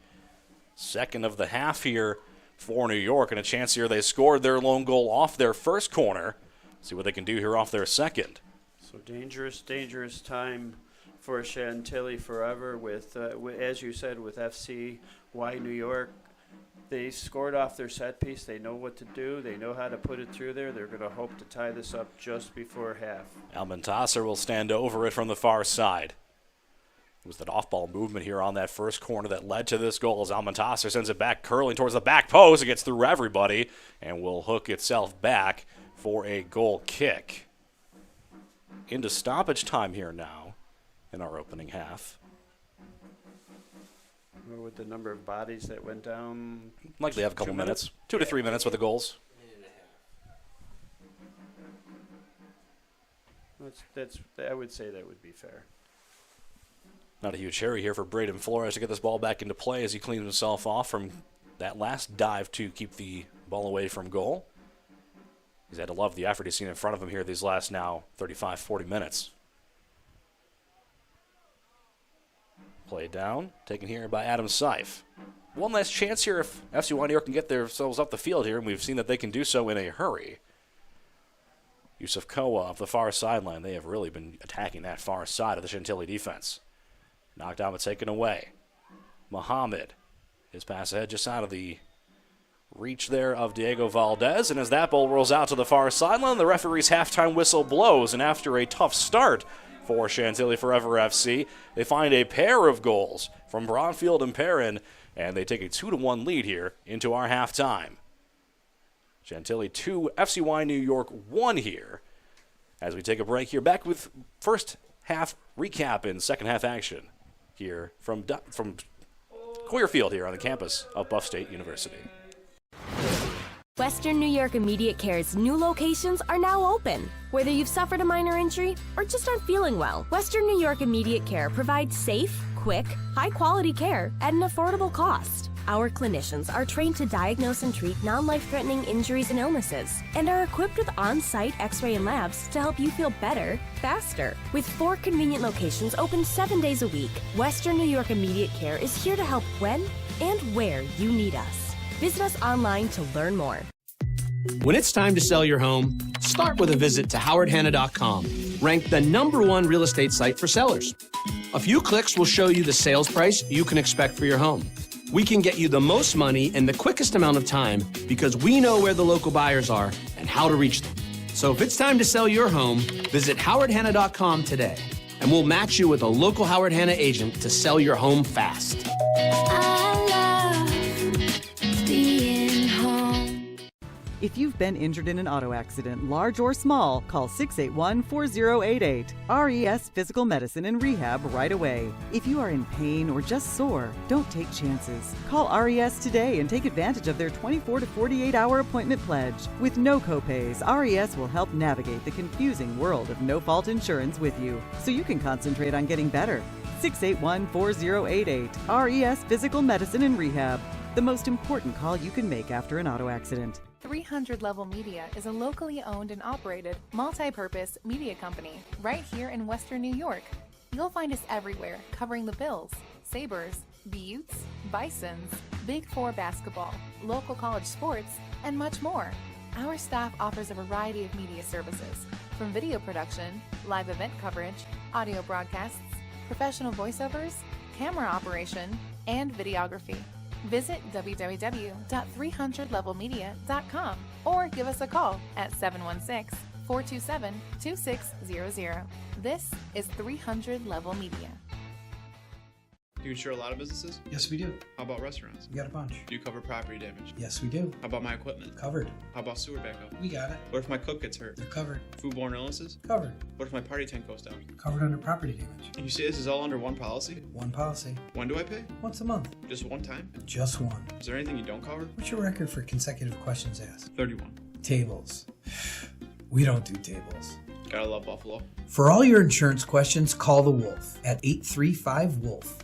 Second of the half here for New York, and a chance here they scored their lone goal off their first corner. See what they can do here off their second. So dangerous time for Chantilly forever with as you said, with FCY New York. They scored off their set piece. They know what to do. They know how to put it through there. They're going to hope to tie this up just before half. Almantasser will stand over it from the far side. It was that off-ball movement here on that first corner that led to this goal as Almantasser sends it back, curling towards the back post. It gets through everybody and will hook itself back for a goal kick. Into stoppage time here now in our opening half. With the number of bodies that went down. Likely have a couple minutes. 2 to 3 minutes with the goals. I would say that would be fair. Not a huge hurry here for Braden Flores to get this ball back into play as he cleans himself off from that last dive to keep the ball away from goal. He's had to love the effort he's seen in front of him here these last now 35, 40 minutes. Play down, taken here by Adam Seif. One last chance here if FCY New York can get themselves up the field here, and we've seen that they can do so in a hurry. Yusuf Koa up the far sideline. They have really been attacking that far side of the Chantilly defense. Knocked down but taken away. Muhammad. His pass ahead just out of the reach there of Diego Valdez, and as that ball rolls out to the far sideline, the referee's halftime whistle blows, and after a tough start for Chantilly Forever FC, they find a pair of goals from Bronfield and Perrin, and they take a 2-1 lead here into our halftime. Chantilly 2, FCY New York 1 here. As we take a break here, back with first half recap and second half action here from Coyer Field here on the campus of Buff State University. Western New York Immediate Care's new locations are now open. Whether you've suffered a minor injury or just aren't feeling well, Western New York Immediate Care provides safe, quick, high-quality care at an affordable cost. Our clinicians are trained to diagnose and treat non-life-threatening injuries and illnesses and are equipped with on-site x-ray and labs to help you feel better, faster. With 4 convenient locations open 7 days a week, Western New York Immediate Care is here to help when and where you need us. Visit us online to learn more. When it's time to sell your home, start with a visit to howardhanna.com, ranked the #1 real estate site for sellers. A few clicks will show you the sales price you can expect for your home. We can get you the most money in the quickest amount of time because we know where the local buyers are and how to reach them. So if it's time to sell your home, visit howardhanna.com today, and we'll match you with a local Howard Hanna agent to sell your home fast. If you've been injured in an auto accident, large or small, call 681-4088. RES Physical Medicine and Rehab right away. If you are in pain or just sore, don't take chances. Call RES today and take advantage of their 24 to 48-hour appointment pledge. With no copays, RES will help navigate the confusing world of no-fault insurance with you, so you can concentrate on getting better. 681-4088. RES Physical Medicine and Rehab. The most important call you can make after an auto accident. 300 Level Media is a locally owned and operated, multi-purpose media company right here in Western New York. You'll find us everywhere, covering the Bills, Sabres, Buttes, Bisons, Big Four basketball, local college sports, and much more. Our staff offers a variety of media services, from video production, live event coverage, audio broadcasts, professional voiceovers, camera operation, and videography. Visit www.300levelmedia.com or give us a call at 716-427-2600. This is 300 Level Media. Do you insure a lot of businesses? Yes, we do. How about restaurants? We got a bunch. Do you cover property damage? Yes, we do. How about my equipment? Covered. How about sewer backup? We got it. What if my cook gets hurt? They're covered. Foodborne illnesses? Covered. What if my party tent goes down? Covered under property damage. And you say this is all under one policy? One policy. When do I pay? Once a month. Just one time? Just one. Is there anything you don't cover? What's your record for consecutive questions asked? 31. Tables. We don't do tables. Gotta love Buffalo. For all your insurance questions, call the Wolf at 835-WOLF.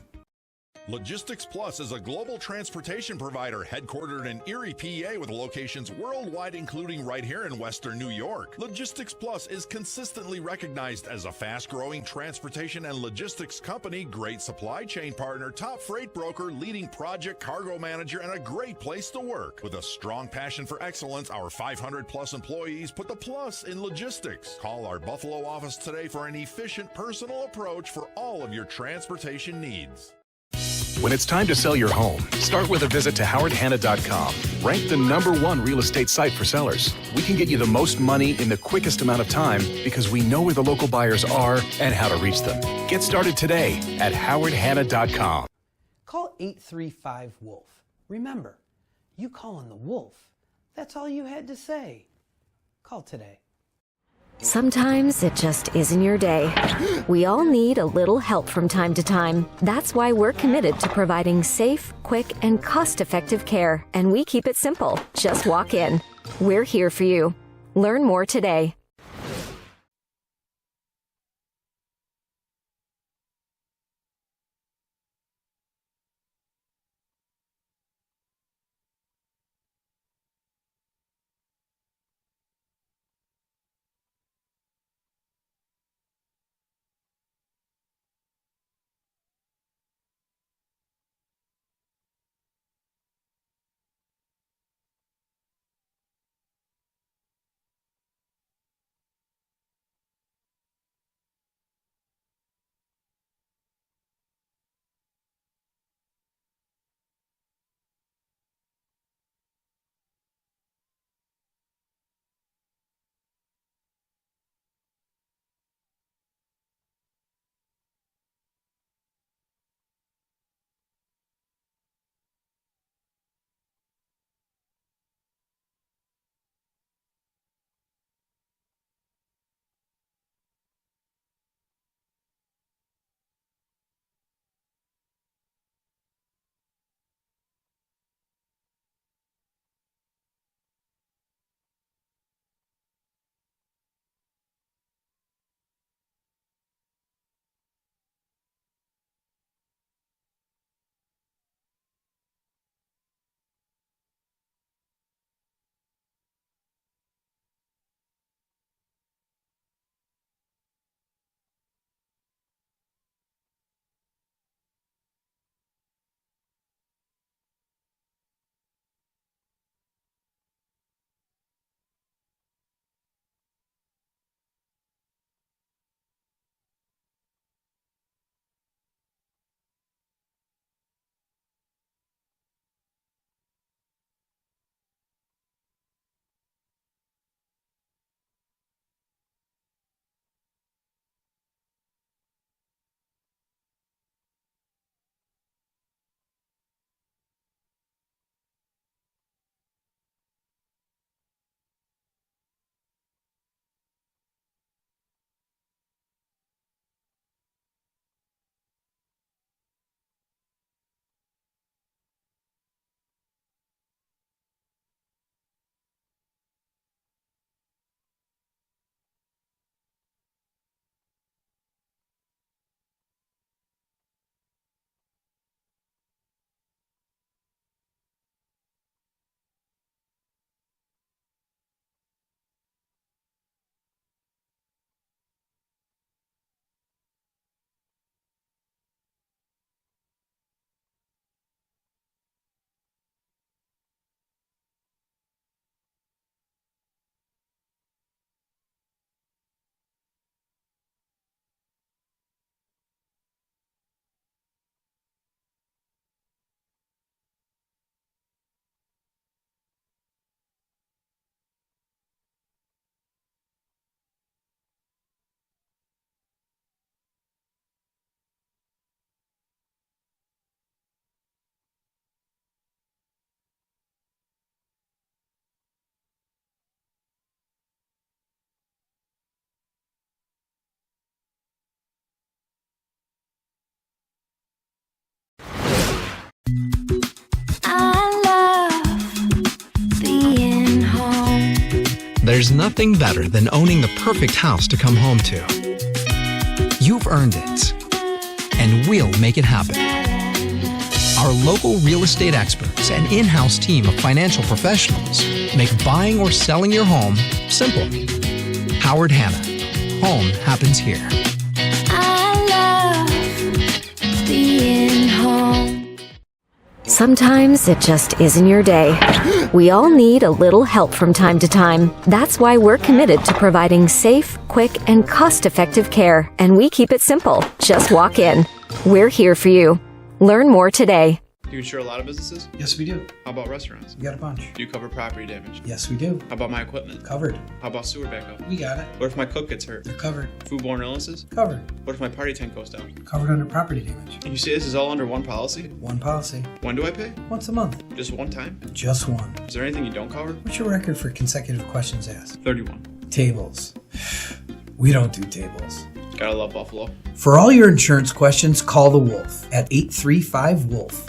Logistics Plus is a global transportation provider headquartered in Erie, PA, with locations worldwide, including right here in Western New York. Logistics Plus is consistently recognized as a fast-growing transportation and logistics company, great supply chain partner, top freight broker, leading project cargo manager, and a great place to work. With a strong passion for excellence, our 500-plus employees put the plus in logistics. Call our Buffalo office today for an efficient, personal approach for all of your transportation needs. When it's time to sell your home, start with a visit to howardhanna.com. Ranked the #1 real estate site for sellers. We can get you the most money in the quickest amount of time because we know where the local buyers are and how to reach them. Get started today at howardhanna.com. Call 835-WOLF. Remember, you calling the Wolf. That's all you had to say. Call today. Sometimes it just isn't your day. We all need a little help from time to time. That's why we're committed to providing safe, quick, and cost-effective care. And we keep it simple. Just walk in. We're here for you. Learn more today. There's nothing better than owning the perfect house to come home to. You've earned it, and we'll make it happen. Our local real estate experts and in-house team of financial professionals make buying or selling your home simple. Howard Hanna. Home happens here. I love being home. Sometimes it just isn't your day. We all need a little help from time to time. That's why we're committed to providing safe, quick, and cost-effective care. And we keep it simple. Just walk in. We're here for you. Learn more today. Do you insure a lot of businesses? Yes, we do. How about restaurants? We got a bunch. Do you cover property damage? Yes, we do. How about my equipment? Covered. How about sewer backup? We got it. What if my cook gets hurt? They're covered. Foodborne illnesses? Covered. What if my party tent goes down? Covered under property damage. And you say this is all under one policy? One policy. When do I pay? Once a month. Just one time? Just one. Is there anything you don't cover? What's your record for consecutive questions asked? 31. Tables. We don't do tables. Gotta love Buffalo. For all your insurance questions, call the Wolf at 835-WOLF.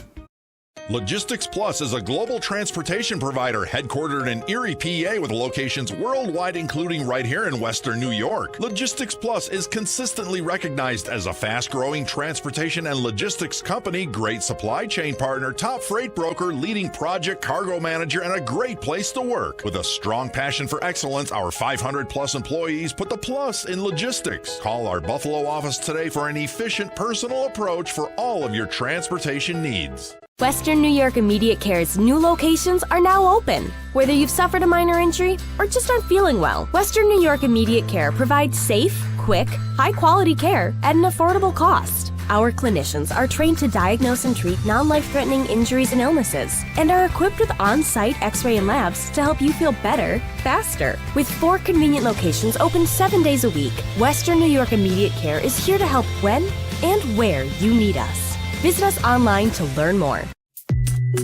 Logistics Plus is a global transportation provider headquartered in Erie, PA with locations worldwide, including right here in Western New York. Logistics Plus is consistently recognized as a fast-growing transportation and logistics company, great supply chain partner, top freight broker, leading project cargo manager, and a great place to work. With a strong passion for excellence, our 500-plus employees put the plus in logistics. Call our Buffalo office today for an efficient, personal approach for all of your transportation needs. Western New York Immediate Care's new locations are now open. Whether you've suffered a minor injury or just aren't feeling well, Western New York Immediate Care provides safe, quick, high-quality care at an affordable cost. Our clinicians are trained to diagnose and treat non-life-threatening injuries and illnesses, and are equipped with on-site X-ray and labs to help you feel better, faster. With 4 convenient locations open 7 days a week, Western New York Immediate Care is here to help when and where you need us. Visit us online to learn more.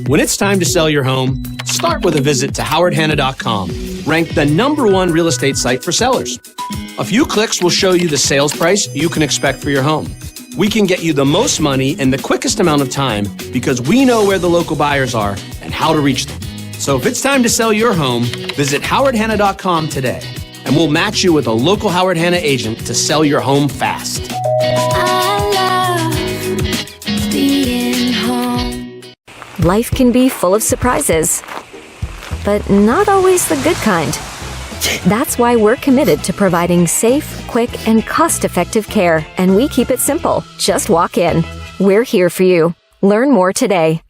When it's time to sell your home, start with a visit to howardhanna.com, ranked the #1 real estate site for sellers. A few clicks will show you the sales price you can expect for your home. We can get you the most money in the quickest amount of time because we know where the local buyers are and how to reach them. So if it's time to sell your home, visit howardhanna.com today, and we'll match you with a local Howard Hanna agent to sell your home fast. Being home. Life can be full of surprises, but not always the good kind. That's why we're committed to providing safe, quick, and cost-effective care, and we keep it simple. Just walk in. We're here for you. Learn more today.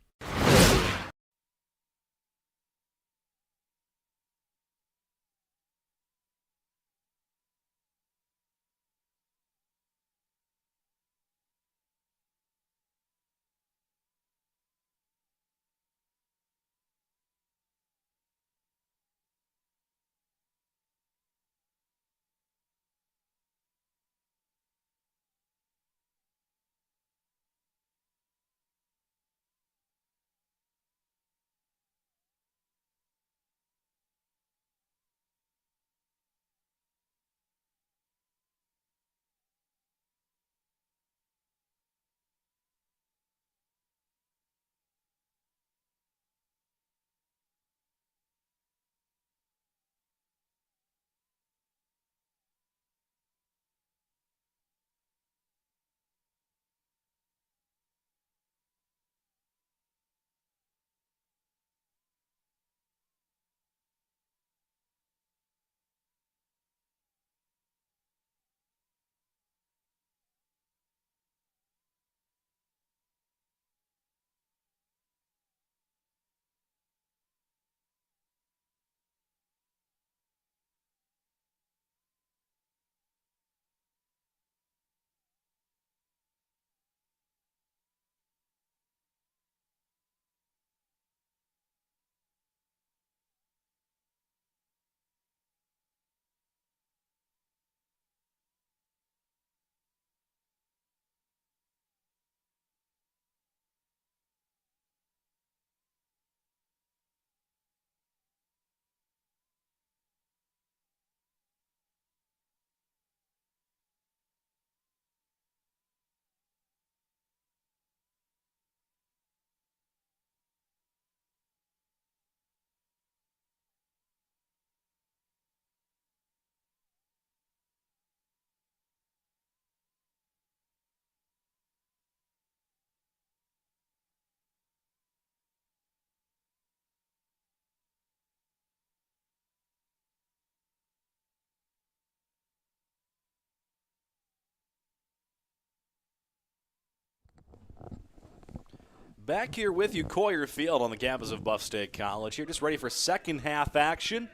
Back here with you, Coyer Field on the campus of Buff State College. Here just ready for second half action.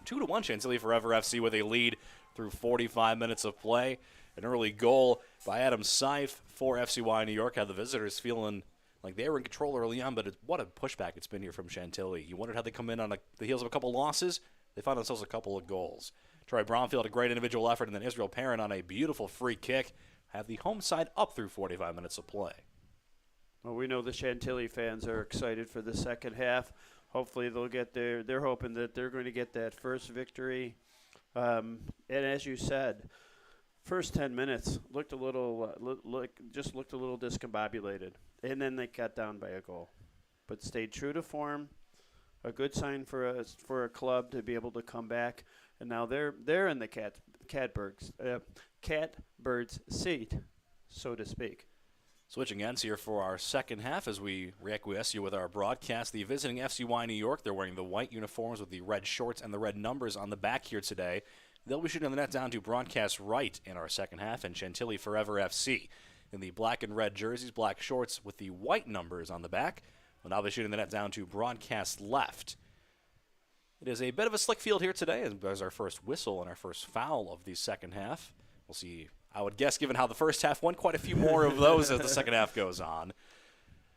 2-1 Chantilly Forever FC with a lead through 45 minutes of play. An early goal by Adam Seif for FCY New York had the visitors feeling like they were in control early on, but what a pushback it's been here from Chantilly. You wondered how they come in on the heels of a couple losses. They found themselves a couple of goals. Troy Bromfield, a great individual effort, and then Israel Parent on a beautiful free kick have the home side up through 45 minutes of play. Well, we know the Chantilly fans are excited for the second half. Hopefully they'll get there. They're hoping that they're going to get that first victory. And as you said, first 10 minutes looked a little looked a little discombobulated, and then they got down by a goal, but stayed true to form. A good sign for a club to be able to come back, and now they're in the catbird's seat, so to speak. Switching ends here for our second half as we reacquiesce you with our broadcast. The visiting FCY New York, they're wearing the white uniforms with the red shorts and the red numbers on the back here today. They'll be shooting the net down to broadcast right in our second half, and Chantilly Forever FC in the black and red jerseys, black shorts with the white numbers on the back. Well, now they're shooting the net down to broadcast left. It is a bit of a slick field here today as our first whistle and our first foul of the second half. We'll see. I would guess, given how the first half went, quite a few more of those as the second half goes on.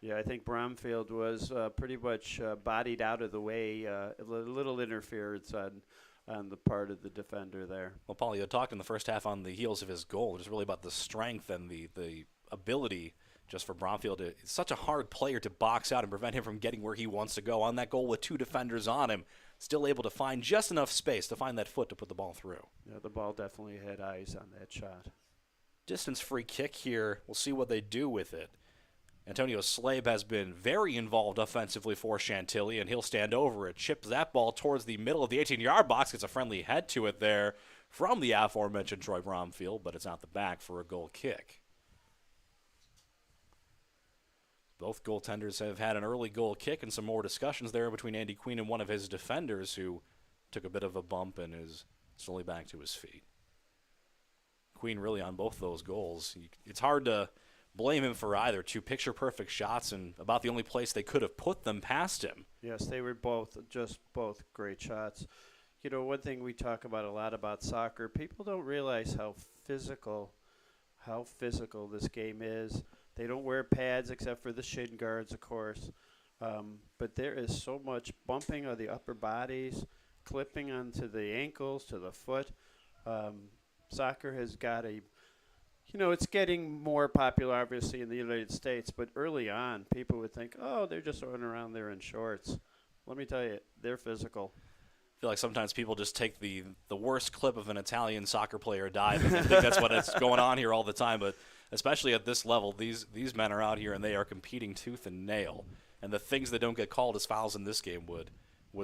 Yeah, I think Bromfield was pretty much bodied out of the way. A little interference on the part of the defender there. Well, Paul, you had talked in the first half on the heels of his goal. Just really about the strength and the ability just for Bromfield. It's such a hard player to box out and prevent him from getting where he wants to go. On that goal with two defenders on him, still able to find just enough space to find that foot to put the ball through. Yeah, the ball definitely had eyes on that shot. Distance free kick here. We'll see what they do with it. Antonio Slabe has been very involved offensively for Chantilly, and he'll stand over it. Chips that ball towards the middle of the 18-yard box. Gets a friendly head to it there from the aforementioned Troy Bromfield, but it's out the back for a goal kick. Both goaltenders have had an early goal kick and some more discussions there between Andy Queen and one of his defenders who took a bit of a bump and is slowly back to his feet. Queen really on both those goals. It's hard to blame him for either. Two picture-perfect shots and about the only place they could have put them past him. Yes, they were both great shots. You know, one thing we talk about a lot about soccer, people don't realize how physical this game is. They don't wear pads except for the shin guards, of course. But there is so much bumping of the upper bodies, clipping onto the ankles, to the foot. Soccer has got it's getting more popular, obviously, in the United States. But early on, people would think, oh, they're just running around there in shorts. Let me tell you, they're physical. I feel like sometimes people just take the worst clip of an Italian soccer player diving and think that's what's going on here all the time. But especially at this level, these men are out here and they are competing tooth and nail. And the things that don't get called as fouls in this game would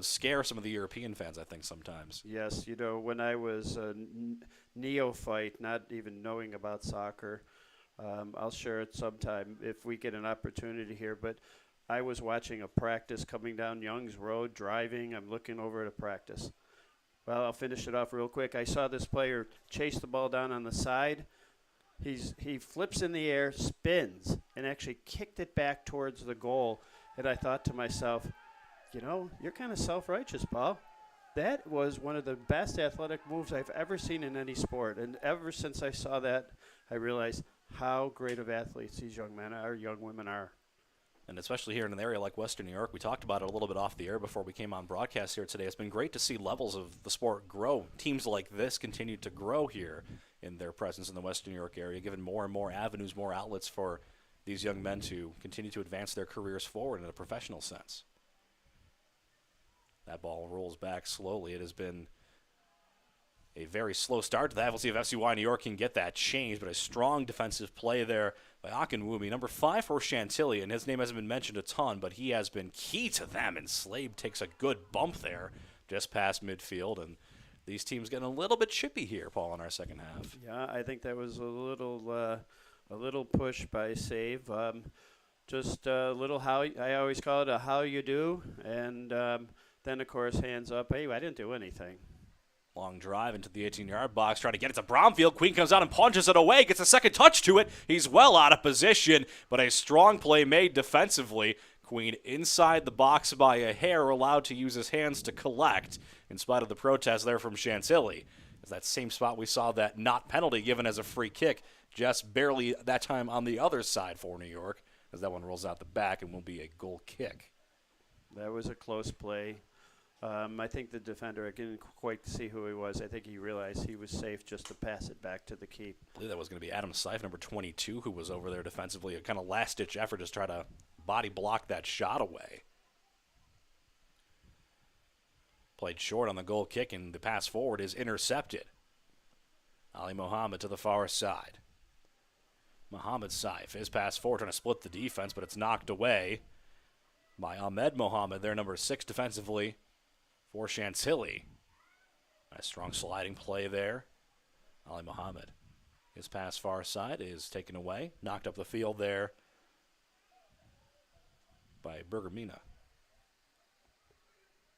scare some of the European fans, I think, sometimes. Yes, when I was a neophyte, not even knowing about soccer, I'll share it sometime if we get an opportunity here, but I was watching a practice coming down Young's Road, driving. I'm looking over at a practice. Well, I'll finish it off real quick. I saw this player chase the ball down on the side. He flips in the air, spins, and actually kicked it back towards the goal. And I thought to myself, you're kind of self-righteous, Paul. That was one of the best athletic moves I've ever seen in any sport. And ever since I saw that, I realized how great of athletes these young women are. And especially here in an area like Western New York, we talked about it a little bit off the air before we came on broadcast here today. It's been great to see levels of the sport grow. Teams like this continue to grow here in their presence in the Western New York area, giving more and more avenues, more outlets for these young men to continue to advance their careers forward in a professional sense. That ball rolls back slowly. It has been a very slow start to that. We'll see if FCY New York can get that changed, but a strong defensive play there by Akinwumi, number 5 for Chantilly, and his name hasn't been mentioned a ton, but he has been key to them, and Slabe takes a good bump there just past midfield, and these teams getting a little bit chippy here, Paul, in our second half. Yeah, I think that was a little push by Save. Just a little I always call it a how you do, and then, of course, hands up. Hey, I didn't do anything. Long drive into the 18-yard box, trying to get it to Bromfield. Queen comes out and punches it away, gets a second touch to it. He's well out of position, but a strong play made defensively. Queen inside the box by a hair, allowed to use his hands to collect, in spite of the protest there from Chantilly. It's that same spot we saw that not penalty given as a free kick, just barely that time on the other side for New York, as that one rolls out the back and will be a goal kick. That was a close play. I think the defender, I didn't quite see who he was. I think he realized he was safe just to pass it back to the keep. I believe that was going to be Adam Seif, number 22, who was over there defensively. A kind of last-ditch effort, just try to body block that shot away. Played short on the goal kick, and the pass forward is intercepted. Ali Mohammed to the far side. Mohammed Seif, his pass forward, trying to split the defense, but it's knocked away by Ahmed Mohammed, their number 6 defensively for Chantilly. Nice strong sliding play there. Ali Mohammed. His pass far side is taken away. Knocked up the field there by Bergamina.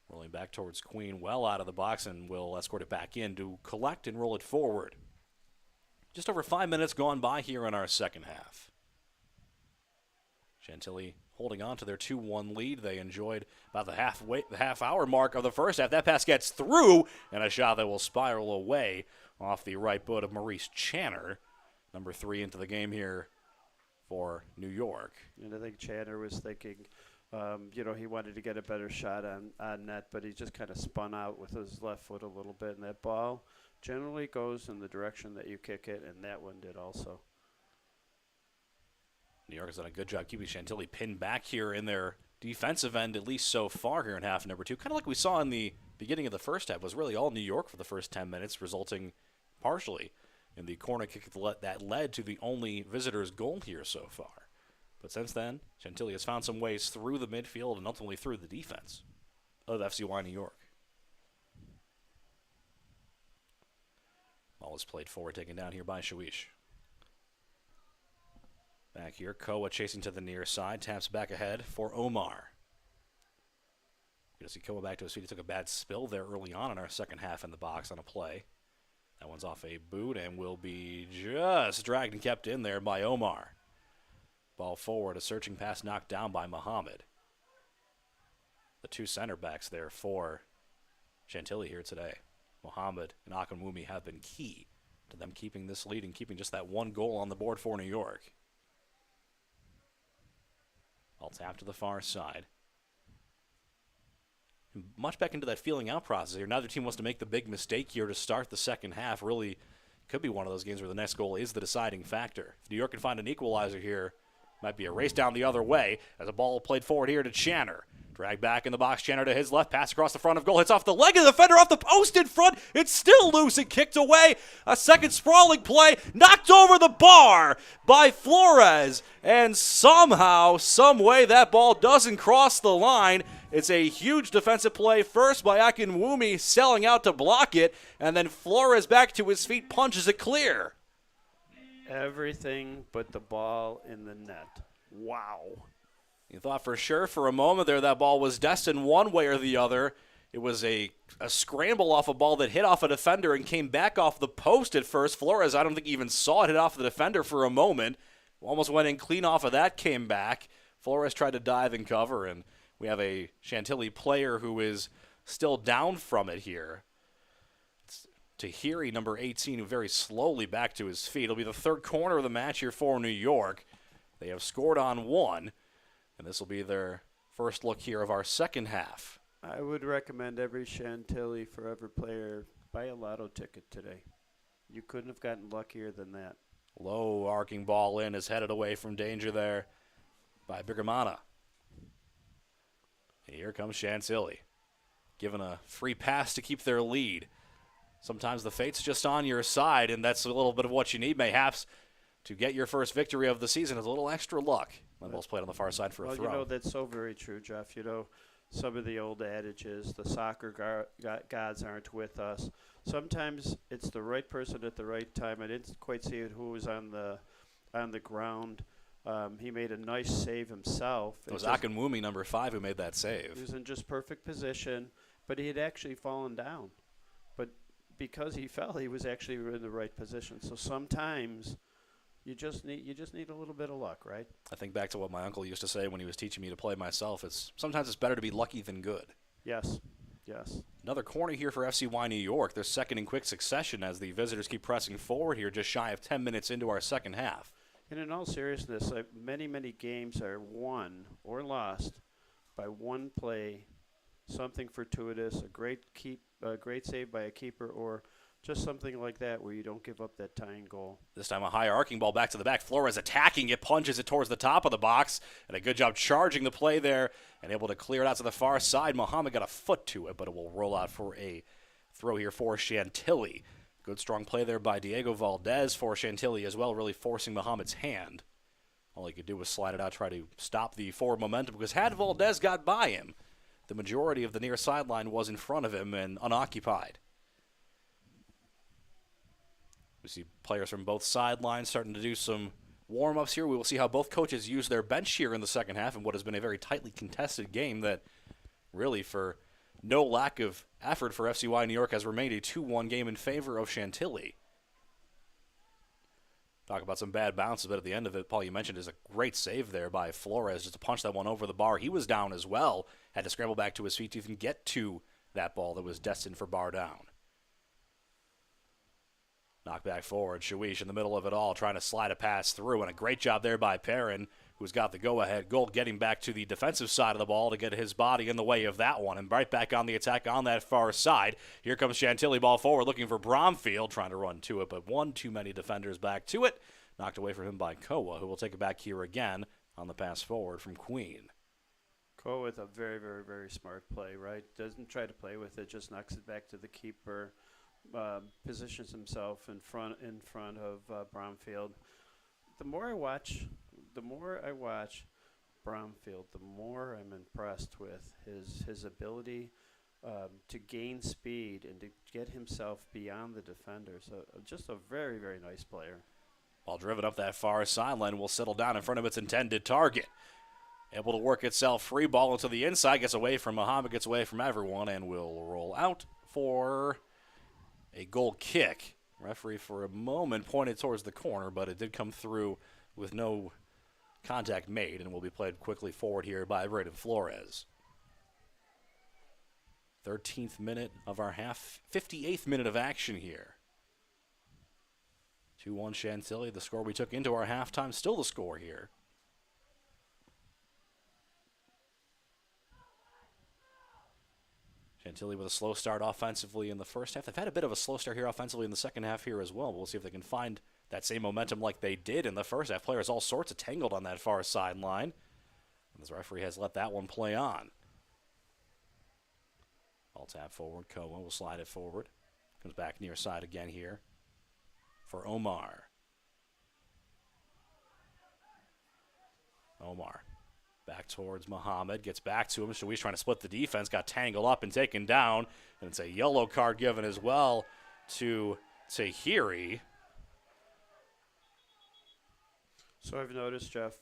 Rolling back towards Queen, well out of the box, and will escort it back in to collect and roll it forward. Just over 5 minutes gone by here in our second half. Chantilly holding on to their 2-1 lead. They enjoyed about the half-hour mark of the first half. That pass gets through, and a shot that will spiral away off the right boot of Maurice Channer, number 3 into the game here for New York. And I think Channer was thinking, he wanted to get a better shot on net, but he just kind of spun out with his left foot a little bit, and that ball generally goes in the direction that you kick it, and that one did also. New York has done a good job keeping Chantilly pinned back here in their defensive end, at least so far here in half number 2. Kind of like we saw in the beginning of the first half, was really all New York for the first 10 minutes, resulting partially in the corner kick that led to the only visitors' goal here so far. But since then, Chantilly has found some ways through the midfield and ultimately through the defense of FCY New York. Ball is played forward, taken down here by Shawish. Back here, Koa chasing to the near side, taps back ahead for Omar. You're going to see Koa back to his feet. He took a bad spill there early on in our second half in the box on a play. That one's off a boot and will be just dragged and kept in there by Omar. Ball forward, a searching pass knocked down by Muhammad. The 2 center backs there for Chantilly here today. Muhammad and Akinwumi have been key to them keeping this lead and keeping just that 1 goal on the board for New York. I'll tap to the far side. Much back into that feeling out process here. Neither team wants to make the big mistake here to start the second half. Really could be one of those games where the next goal is the deciding factor. If New York can find an equalizer here, might be a race down the other way as a ball played forward here to Channer. Dragged back in the box, Channer to his left, pass across the front of goal, hits off the leg of the defender, off the post in front. It's still loose and kicked away. A second sprawling play, knocked over the bar by Flores. And somehow, some way, that ball doesn't cross the line. It's a huge defensive play, first by Akinwumi selling out to block it, and then Flores back to his feet, punches it clear. Everything but the ball in the net. Wow. You thought for sure for a moment there that ball was destined one way or the other. It was a scramble off a ball that hit off a defender and came back off the post at first. Flores, I don't think even saw it hit off the defender for a moment. Almost went in clean off of that, came back. Flores tried to dive and cover, and we have a Chantilly player who is still down from it here. It's Tahiri, number 18, who very slowly back to his feet. It'll be the 3rd corner of the match here for New York. They have scored on 1. And this will be their first look here of our second half. I would recommend every Chantilly Forever player buy a lotto ticket today. You couldn't have gotten luckier than that. Low arcing ball in is headed away from danger there by Bergamina. Here comes Chantilly, given a free pass to keep their lead. Sometimes the fate's just on your side, and that's a little bit of what you need, mayhaps, to get your first victory of the season is a little extra luck. The ball's played on the far side for a throw. Well, that's so very true, Jeff. Some of the old adages, the soccer gods aren't with us. Sometimes it's the right person at the right time. I didn't quite see who was on the ground. He made a nice save himself. It was Akinwumi, number 5, who made that save. He was in just perfect position, but he had actually fallen down. But because he fell, he was actually in the right position. So sometimes you just need a little bit of luck, right? I think back to what my uncle used to say when he was teaching me to play myself. Sometimes it's better to be lucky than good. Yes. Yes. Another corner here for FCY New York. They're second in quick succession as the visitors keep pressing forward here, just shy of 10 minutes into our second half. And in all seriousness, many games are won or lost by one play, something fortuitous, a great save by a keeper, or just something like that where you don't give up that tying goal. This time a high arcing ball back to the back. Flores attacking it, punches it towards the top of the box, and a good job charging the play there and able to clear it out to the far side. Muhammad got a foot to it, but it will roll out for a throw here for Chantilly. Good strong play there by Diego Valdez for Chantilly as well, really forcing Muhammad's hand. All he could do was slide it out, try to stop the forward momentum, because had Valdez got by him, the majority of the near sideline was in front of him and unoccupied. We see players from both sidelines starting to do some warm-ups here. We will see how both coaches use their bench here in the second half in what has been a very tightly contested game that really, for no lack of effort for FCY New York, has remained a 2-1 game in favor of Chantilly. Talk about some bad bounces, but at the end of it, Paul, you mentioned, is a great save there by Flores just to punch that one over the bar. He was down as well, had to scramble back to his feet to even get to that ball that was destined for bar down. Knock back forward, Shawish in the middle of it all, trying to slide a pass through, and a great job there by Perrin, who's got the go-ahead goal, getting back to the defensive side of the ball to get his body in the way of that one, and right back on the attack on that far side. Here comes Chantilly, ball forward, looking for Bromfield, trying to run to it, but one too many defenders back to it. Knocked away from him by Koa, who will take it back here again on the pass forward from Queen. Koa with a very, very, very smart play, right? Doesn't try to play with it, just knocks it back to the keeper. Positions himself in front of Bromfield. The more I watch Bromfield, the more I'm impressed with his ability to gain speed and to get himself beyond the defenders. Just a very, very nice player. Ball driven up that far sideline, will settle down in front of its intended target. Able to work itself free, ball into the inside, gets away from Muhammad, gets away from everyone, and will roll out for a goal kick. Referee for a moment pointed towards the corner, but it did come through with no contact made and will be played quickly forward here by Braden Flores. 13th minute of our half, 58th minute of action here. 2-1 Chantilly, the score we took into our halftime, still the score here. Chantilly with a slow start offensively in the first half. They've had a bit of a slow start here offensively in the second half here as well. We'll see if they can find that same momentum like they did in the first half. Players all sorts of tangled on that far sideline. And this referee has let that one play on. Ball tap forward. Koa will slide it forward. Comes back near side again here for Omar. Omar. Back towards Muhammad, gets back to him. Shawish trying to split the defense, got tangled up and taken down. And it's a yellow card given as well to Tahiri. So I've noticed, Jeff,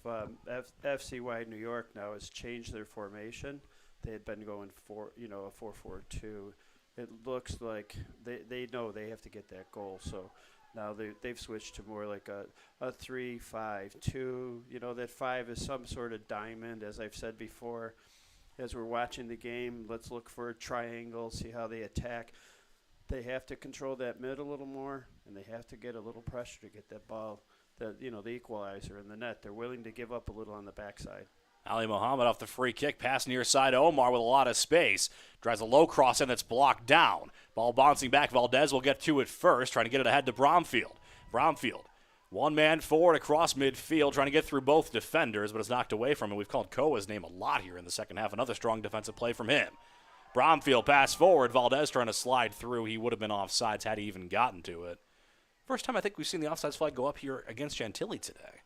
FCY New York now has changed their formation. They had been going for, a 4-4-2. It looks like they know they have to get that goal. So now they've switched to more like a 3-5-2. That 5 is some sort of diamond, as I've said before. As we're watching the game, let's look for a triangle, see how they attack. They have to control that mid a little more, and they have to get a little pressure to get that ball, the equalizer in the net. They're willing to give up a little on the backside. Ali Muhammad off the free kick, pass near side to Omar with a lot of space. Drives a low cross in that's blocked down. Ball bouncing back. Valdez will get to it first, trying to get it ahead to Bromfield. Bromfield, one man forward across midfield, trying to get through both defenders, but it's knocked away from him. We've called Koa's name a lot here in the second half. Another strong defensive play from him. Bromfield pass forward. Valdez trying to slide through. He would have been offsides had he even gotten to it. First time I think we've seen the offsides flag go up here against Chantilly today,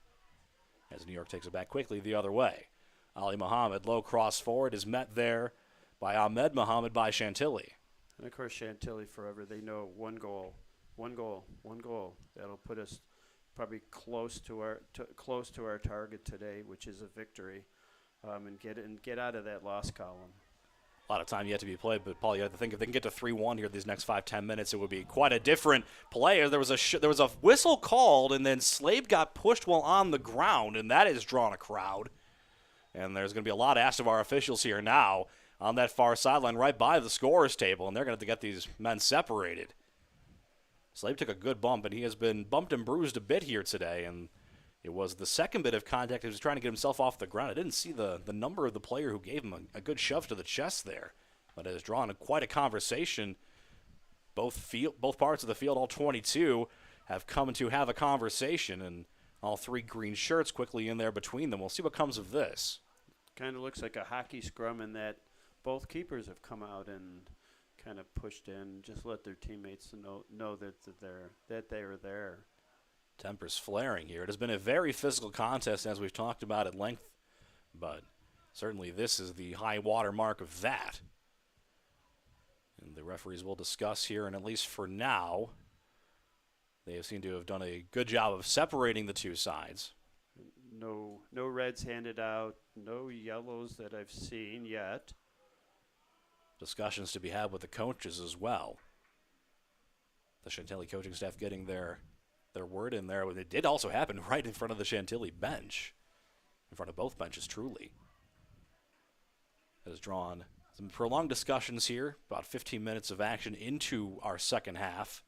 as New York takes it back quickly the other way. Ali Muhammad, low cross forward, is met there by Ahmed Muhammad by Chantilly. And, of course, Chantilly forever, they know one goal. That'll put us probably close to our target today, which is a victory, and get out of that loss column. A lot of time yet to be played, but Paul, you have to think if they can get to 3-1 here these next 5-10 minutes, it would be quite a different play. There was a whistle called, and then Slade got pushed while on the ground, and that has drawn a crowd. And there's going to be a lot asked of our officials here now on that far sideline right by the scorer's table, and they're going to have to get these men separated. Slade took a good bump, and he has been bumped and bruised a bit here today, and it was the second bit of contact. He was trying to get himself off the ground. I didn't see the number of the player who gave him a good shove to the chest there, but it has drawn quite a conversation. Both parts of the field, all 22, have come to have a conversation, and all 3 green shirts quickly in there between them. We'll see what comes of this. Kind of looks like a hockey scrum in that both keepers have come out and kind of pushed in, just let their teammates know that they're there. Tempers flaring here. It has been a very physical contest, as we've talked about at length, but certainly this is the high water mark of that. And the referees will discuss here, and at least for now, they have seemed to have done a good job of separating the two sides. No reds handed out, no yellows that I've seen yet. Discussions to be had with the coaches as well. The Chantilly coaching staff getting their word in there. It did also happen right in front of the Chantilly bench, in front of both benches, truly. It has drawn some prolonged discussions here, about 15 minutes of action into our second half.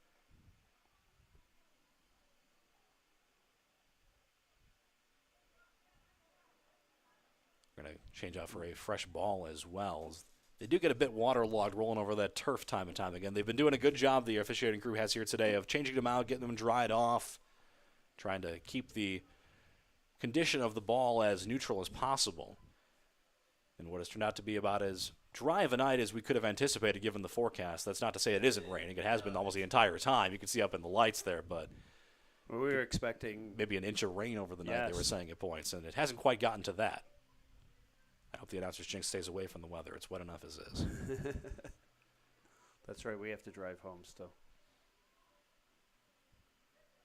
We're going to change out for a fresh ball as well. They do get a bit waterlogged rolling over that turf time and time again. They've been doing a good job, the officiating crew has here today, of changing them out, getting them dried off, trying to keep the condition of the ball as neutral as possible. And what has turned out to be about as dry of a night as we could have anticipated given the forecast. That's not to say it isn't raining. It has been almost the entire time. You can see up in the lights there, but well, we were expecting maybe an inch of rain over the night, they were saying at points, and it hasn't quite gotten to that. I hope the announcer's jinx stays away from the weather. It's wet enough as is. That's right. We have to drive home still.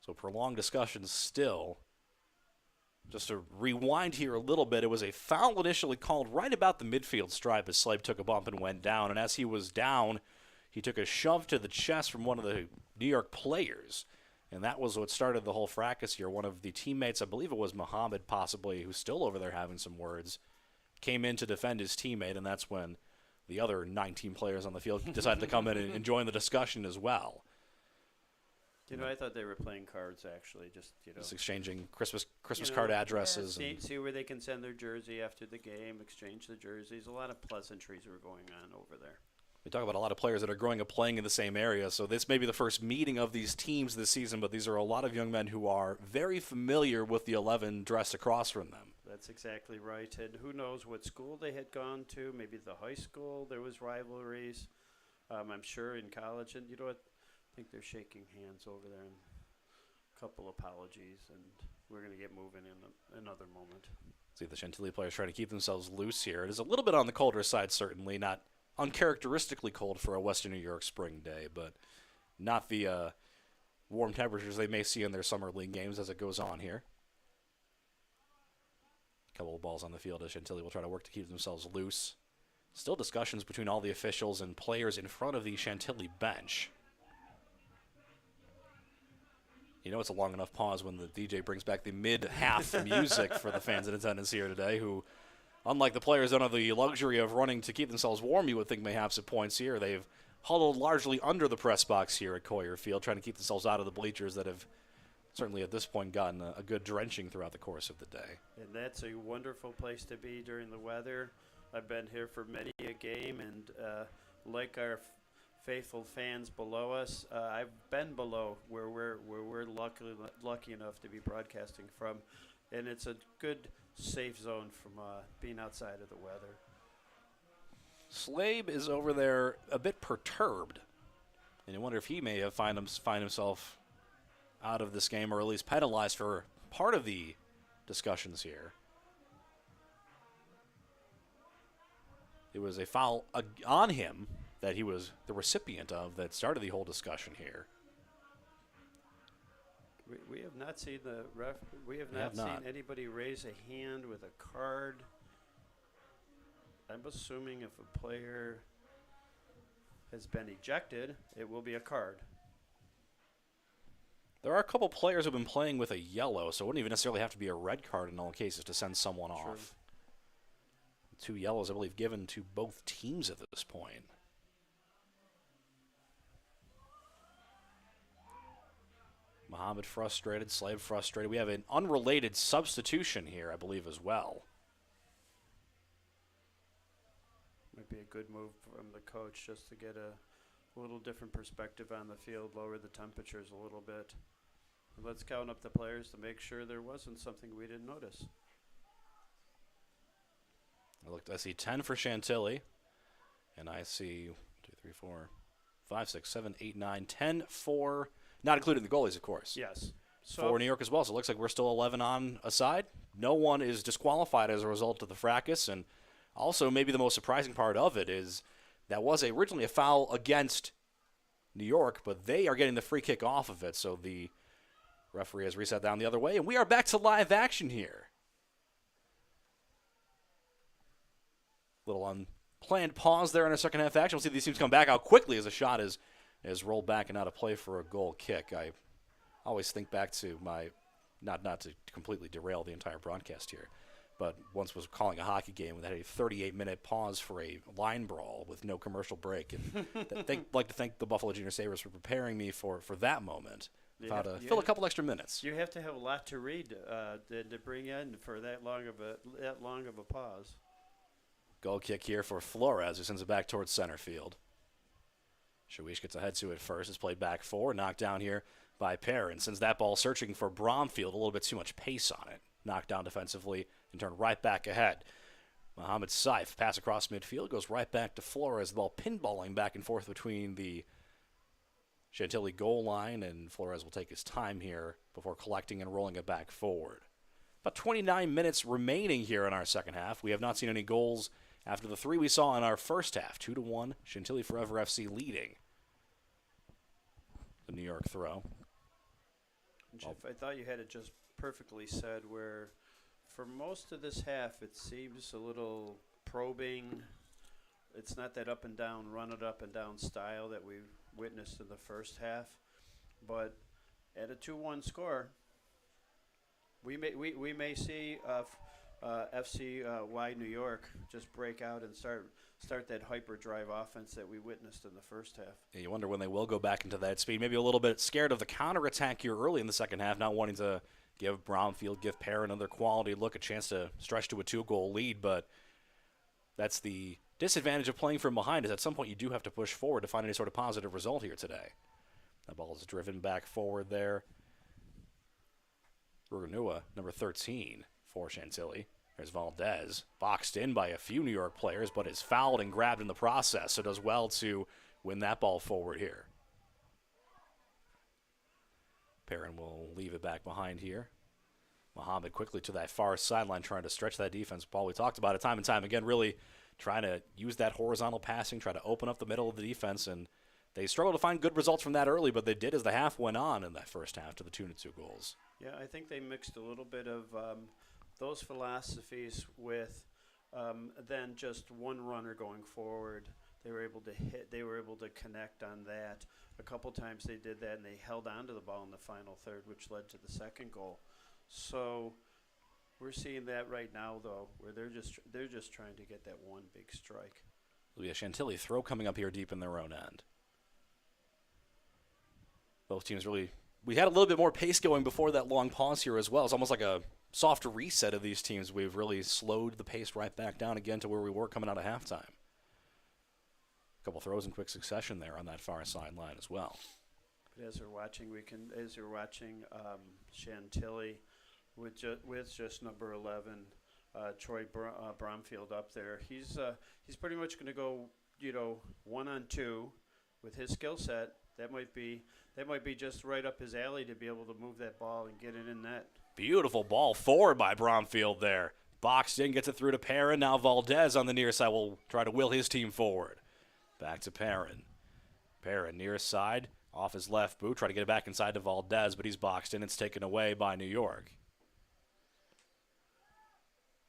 So prolonged discussions still. Just to rewind here a little bit, it was a foul initially called right about the midfield stripe as Slade took a bump and went down. And as he was down, he took a shove to the chest from one of the New York players. And that was what started the whole fracas here. One of the teammates, I believe it was Muhammad possibly, who's still over there having some words, came in to defend his teammate, and that's when the other 19 players on the field decided to come in and join the discussion as well. I thought they were playing cards, actually, just exchanging Christmas card addresses. Yeah, see where they can send their jersey after the game, exchange the jerseys. A lot of pleasantries were going on over there. We talk about a lot of players that are growing up playing in the same area, so this may be the first meeting of these teams this season, but these are a lot of young men who are very familiar with the 11 dressed across from them. That's exactly right. And who knows what school they had gone to, maybe the high school. There was rivalries, I'm sure, in college. And you know what? I think they're shaking hands over there, and a couple apologies, and we're going to get moving in another moment. See the Chantilly players trying to keep themselves loose here. It is a little bit on the colder side, certainly, not uncharacteristically cold for a Western New York spring day, but not the warm temperatures they may see in their summer league games as it goes on here. A couple of balls on the field as Chantilly will try to work to keep themselves loose. Still discussions between all the officials and players in front of the Chantilly bench. It's a long enough pause when the DJ brings back the mid-half music for the fans in attendance here today, who, unlike the players don't have the luxury of running to keep themselves warm, you would think mayhaps at points here. They've huddled largely under the press box here at Coyer Field, trying to keep themselves out of the bleachers that have certainly at this point gotten a good drenching throughout the course of the day. And that's a wonderful place to be during the weather. I've been here for many a game, and like our faithful fans below us, I've been below where we're lucky enough to be broadcasting from, and it's a good safe zone from being outside of the weather. Slade is over there a bit perturbed, and I wonder if he may have find himself out of this game, or at least penalized for part of the discussions here. It was a foul on him that he was the recipient of that started the whole discussion here. We have not seen the ref. We have not seen anybody raise a hand with a card. I'm assuming if a player has been ejected, it will be a card. There are a couple players who have been playing with a yellow, so it wouldn't even necessarily have to be a red card in all cases to send someone off. 2 yellows, I believe, given to both teams at this point. Muhammad frustrated, Slave frustrated. We have an unrelated substitution here, I believe, as well. Might be a good move from the coach just to get a little different perspective on the field, lower the temperatures a little bit. And let's count up the players to make sure there wasn't something we didn't notice. I see 10 for Chantilly, and I see 1, 2, 3, 4, 5, 6, 7, 8, 9, 10 for, not including the goalies, of course. Yes. For New York as well, so it looks like we're still 11 on a side. No one is disqualified as a result of the fracas, and also maybe the most surprising part of it is that was originally a foul against New York, but they are getting the free kick off of it, so the referee has reset down the other way, and we are back to live action here. Little unplanned pause there in our second half action. We'll see these teams come back out quickly as a shot is rolled back and out of play for a goal kick. I always think back to my, not to completely derail the entire broadcast here, but once was calling a hockey game that had a 38-minute pause for a line brawl with no commercial break. And like to thank the Buffalo Junior Sabres for preparing me for that moment. Fill a couple extra minutes. You have to have a lot to read to bring in for that long of a pause. Goal kick here for Flores, who sends it back towards center field. Shawish gets ahead to it first. It's played back forward. Knocked down here by Perrin. Sends that ball searching for Bromfield. A little bit too much pace on it. Knocked down defensively and turned right back ahead. Mohamed Saif, pass across midfield, goes right back to Flores. The ball pinballing back and forth between the Chantilly goal line, and Flores will take his time here before collecting and rolling it back forward. About 29 minutes remaining here in our second half. We have not seen any goals after the 3 we saw in our first half. 2-1, Chantilly Forever FC leading the New York throw. Jeff, I thought you had it just perfectly said where for most of this half it seems a little probing. It's not that up and down, run it up and down style that we witnessed in the first half. But at a 2-1 score, we may see FCY New York just break out and start that hyperdrive offense that we witnessed in the first half. Yeah, you wonder when they will go back into that speed. Maybe a little bit scared of the counterattack here early in the second half, not wanting to give Bromfield, give Perrin another quality look, a chance to stretch to a 2-goal lead. But that's the disadvantage of playing from behind, is at some point you do have to push forward to find any sort of positive result here today. That ball is driven back forward there. Ruganua, number 13 for Chantilly. There's Valdez, boxed in by a few New York players, but is fouled and grabbed in the process, so does well to win that ball forward here. Perrin will leave it back behind here. Muhammad quickly to that far sideline, trying to stretch that defense. Paul, we talked about it time and time again, really trying to use that horizontal passing, try to open up the middle of the defense, and they struggled to find good results from that early, but they did as the half went on in that first half to the 2-2 goals. Yeah, I think they mixed a little bit of those philosophies with then just one runner going forward. They were able to hit. They were able to connect on that. A couple times they did that, and they held on to the ball in the final third, which led to the second goal. So we're seeing that right now, though, where they're just trying to get that one big strike. There'll be a Chantilly throw coming up here deep in their own end. Both teams really, we had a little bit more pace going before that long pause here as well. It's almost like a soft reset of these teams. We've really slowed the pace right back down again to where we were coming out of halftime. A couple throws in quick succession there on that far sideline as well. But as you're watching Chantilly with just number 11, Troy Bromfield up there. He's pretty much going to go 1-on-2 with his skill set. That might be just right up his alley to be able to move that ball and get it in net. Beautiful ball forward by Bromfield there. Boxed in, gets it through to Perrin. Now Valdez on the near side will try to will his team forward. Back to Perrin. Perrin near side, off his left boot, try to get it back inside to Valdez, but he's boxed in. It's taken away by New York.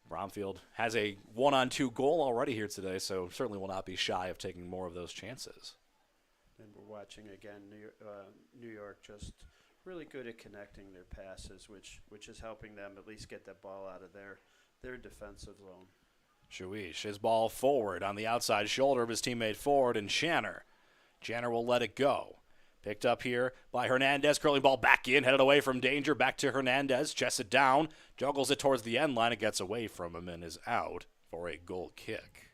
Bromfield has a 1-on-2 goal already here today, so certainly will not be shy of taking more of those chances. And we're watching again New York just really good at connecting their passes, which is helping them at least get that ball out of their defensive zone. Shuish, his ball forward on the outside shoulder of his teammate Ford, and Channer. Channer will let it go. Picked up here by Hernandez, curling ball back in, headed away from danger, back to Hernandez, chests it down, juggles it towards the end line, it gets away from him and is out for a goal kick.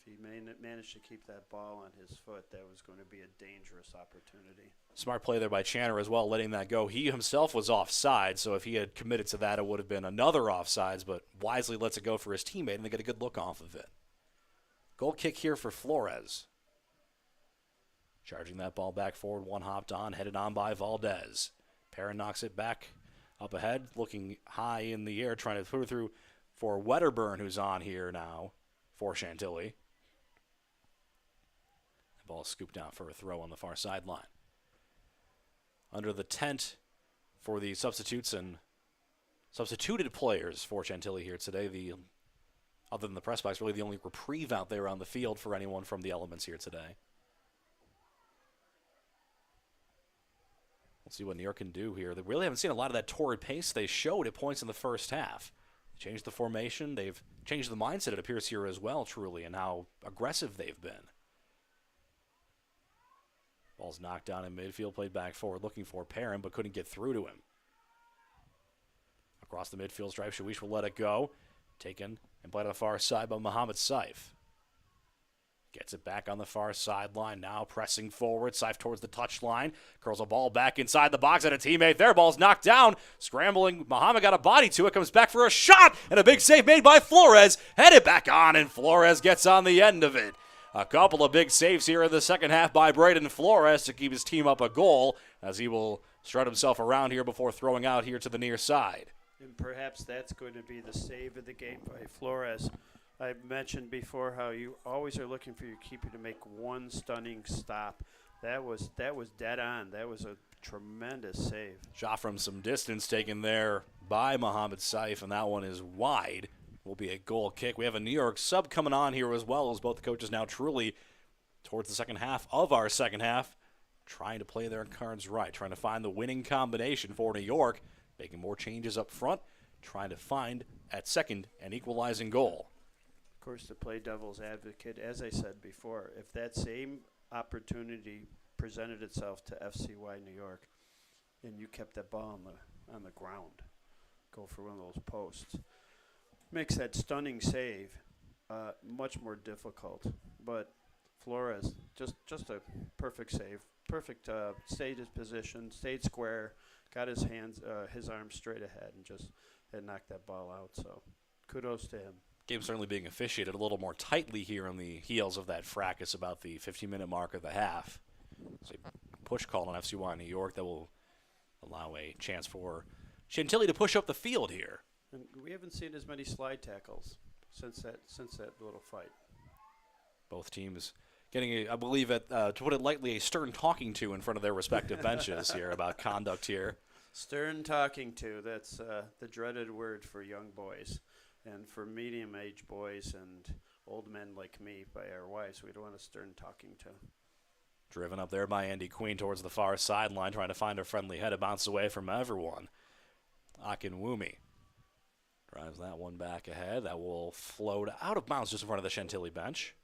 If he managed to keep that ball on his foot, that was going to be a dangerous opportunity. Smart play there by Channer as well, letting that go. He himself was offside, so if he had committed to that, it would have been another offsides, but wisely lets it go for his teammate, and they get a good look off of it. Goal kick here for Flores. Charging that ball back forward, one hopped on, headed on by Valdez. Perrin knocks it back up ahead, looking high in the air, trying to put it through for Wedderburn, who's on here now for Chantilly. The ball is scooped down for a throw on the far sideline. Under the tent for the substitutes and substituted players for Chantilly here today, other than the press box, really the only reprieve out there on the field for anyone from the elements here today. We'll see what New York can do here. They really haven't seen a lot of that torrid pace they showed at points in the first half. They changed the formation. They've changed the mindset, it appears, here as well, truly, and how aggressive they've been. Ball's knocked down in midfield, played back forward, looking for Perrin, but couldn't get through to him. Across the midfield stripe, Shawish will let it go. Taken and played on the far side by Mohamed Saif. Gets it back on the far sideline, now pressing forward. Saif towards the touchline, curls a ball back inside the box at a teammate. Their ball's knocked down, scrambling. Mohamed got a body to it, comes back for a shot, and a big save made by Flores. Headed back on, and Flores gets on the end of it. A couple of big saves here in the second half by Braden Flores to keep his team up a goal, as he will strut himself around here before throwing out here to the near side. And perhaps that's going to be the save of the game by Flores. I mentioned before how you always are looking for your keeper to make one stunning stop. That was dead on. That was a tremendous save. Shot from some distance taken there by Mohamed Saif, and that one is wide. Will be a goal kick. We have a New York sub coming on here as well, as both the coaches now truly towards the second half of our second half, trying to play their cards right, trying to find the winning combination for New York, making more changes up front, trying to find at second an equalizing goal. Of course, to play devil's advocate, as I said before, if that same opportunity presented itself to FCY New York and you kept that ball on the ground, go for one of those posts, makes that stunning save much more difficult. But Flores, just a perfect save, perfect stayed his position, stayed square, got his arms straight ahead, and just had knocked that ball out. So kudos to him. Game certainly being officiated a little more tightly here on the heels of that fracas about the 15-minute mark of the half. It's a push call on FCY New York that will allow a chance for Chantilly to push up the field here. And we haven't seen as many slide tackles since that little fight. Both teams getting, I believe, to put it lightly, a stern talking to in front of their respective benches here about conduct here. Stern talking to, that's the dreaded word for young boys. And for medium-aged boys and old men like me, by our wives, we don't want a stern talking to. Driven up there by Andy Queen towards the far sideline, trying to find a friendly head. It bounces away from everyone. Akinwumi drives that one back ahead. That will float out of bounds just in front of the Chantilly bench.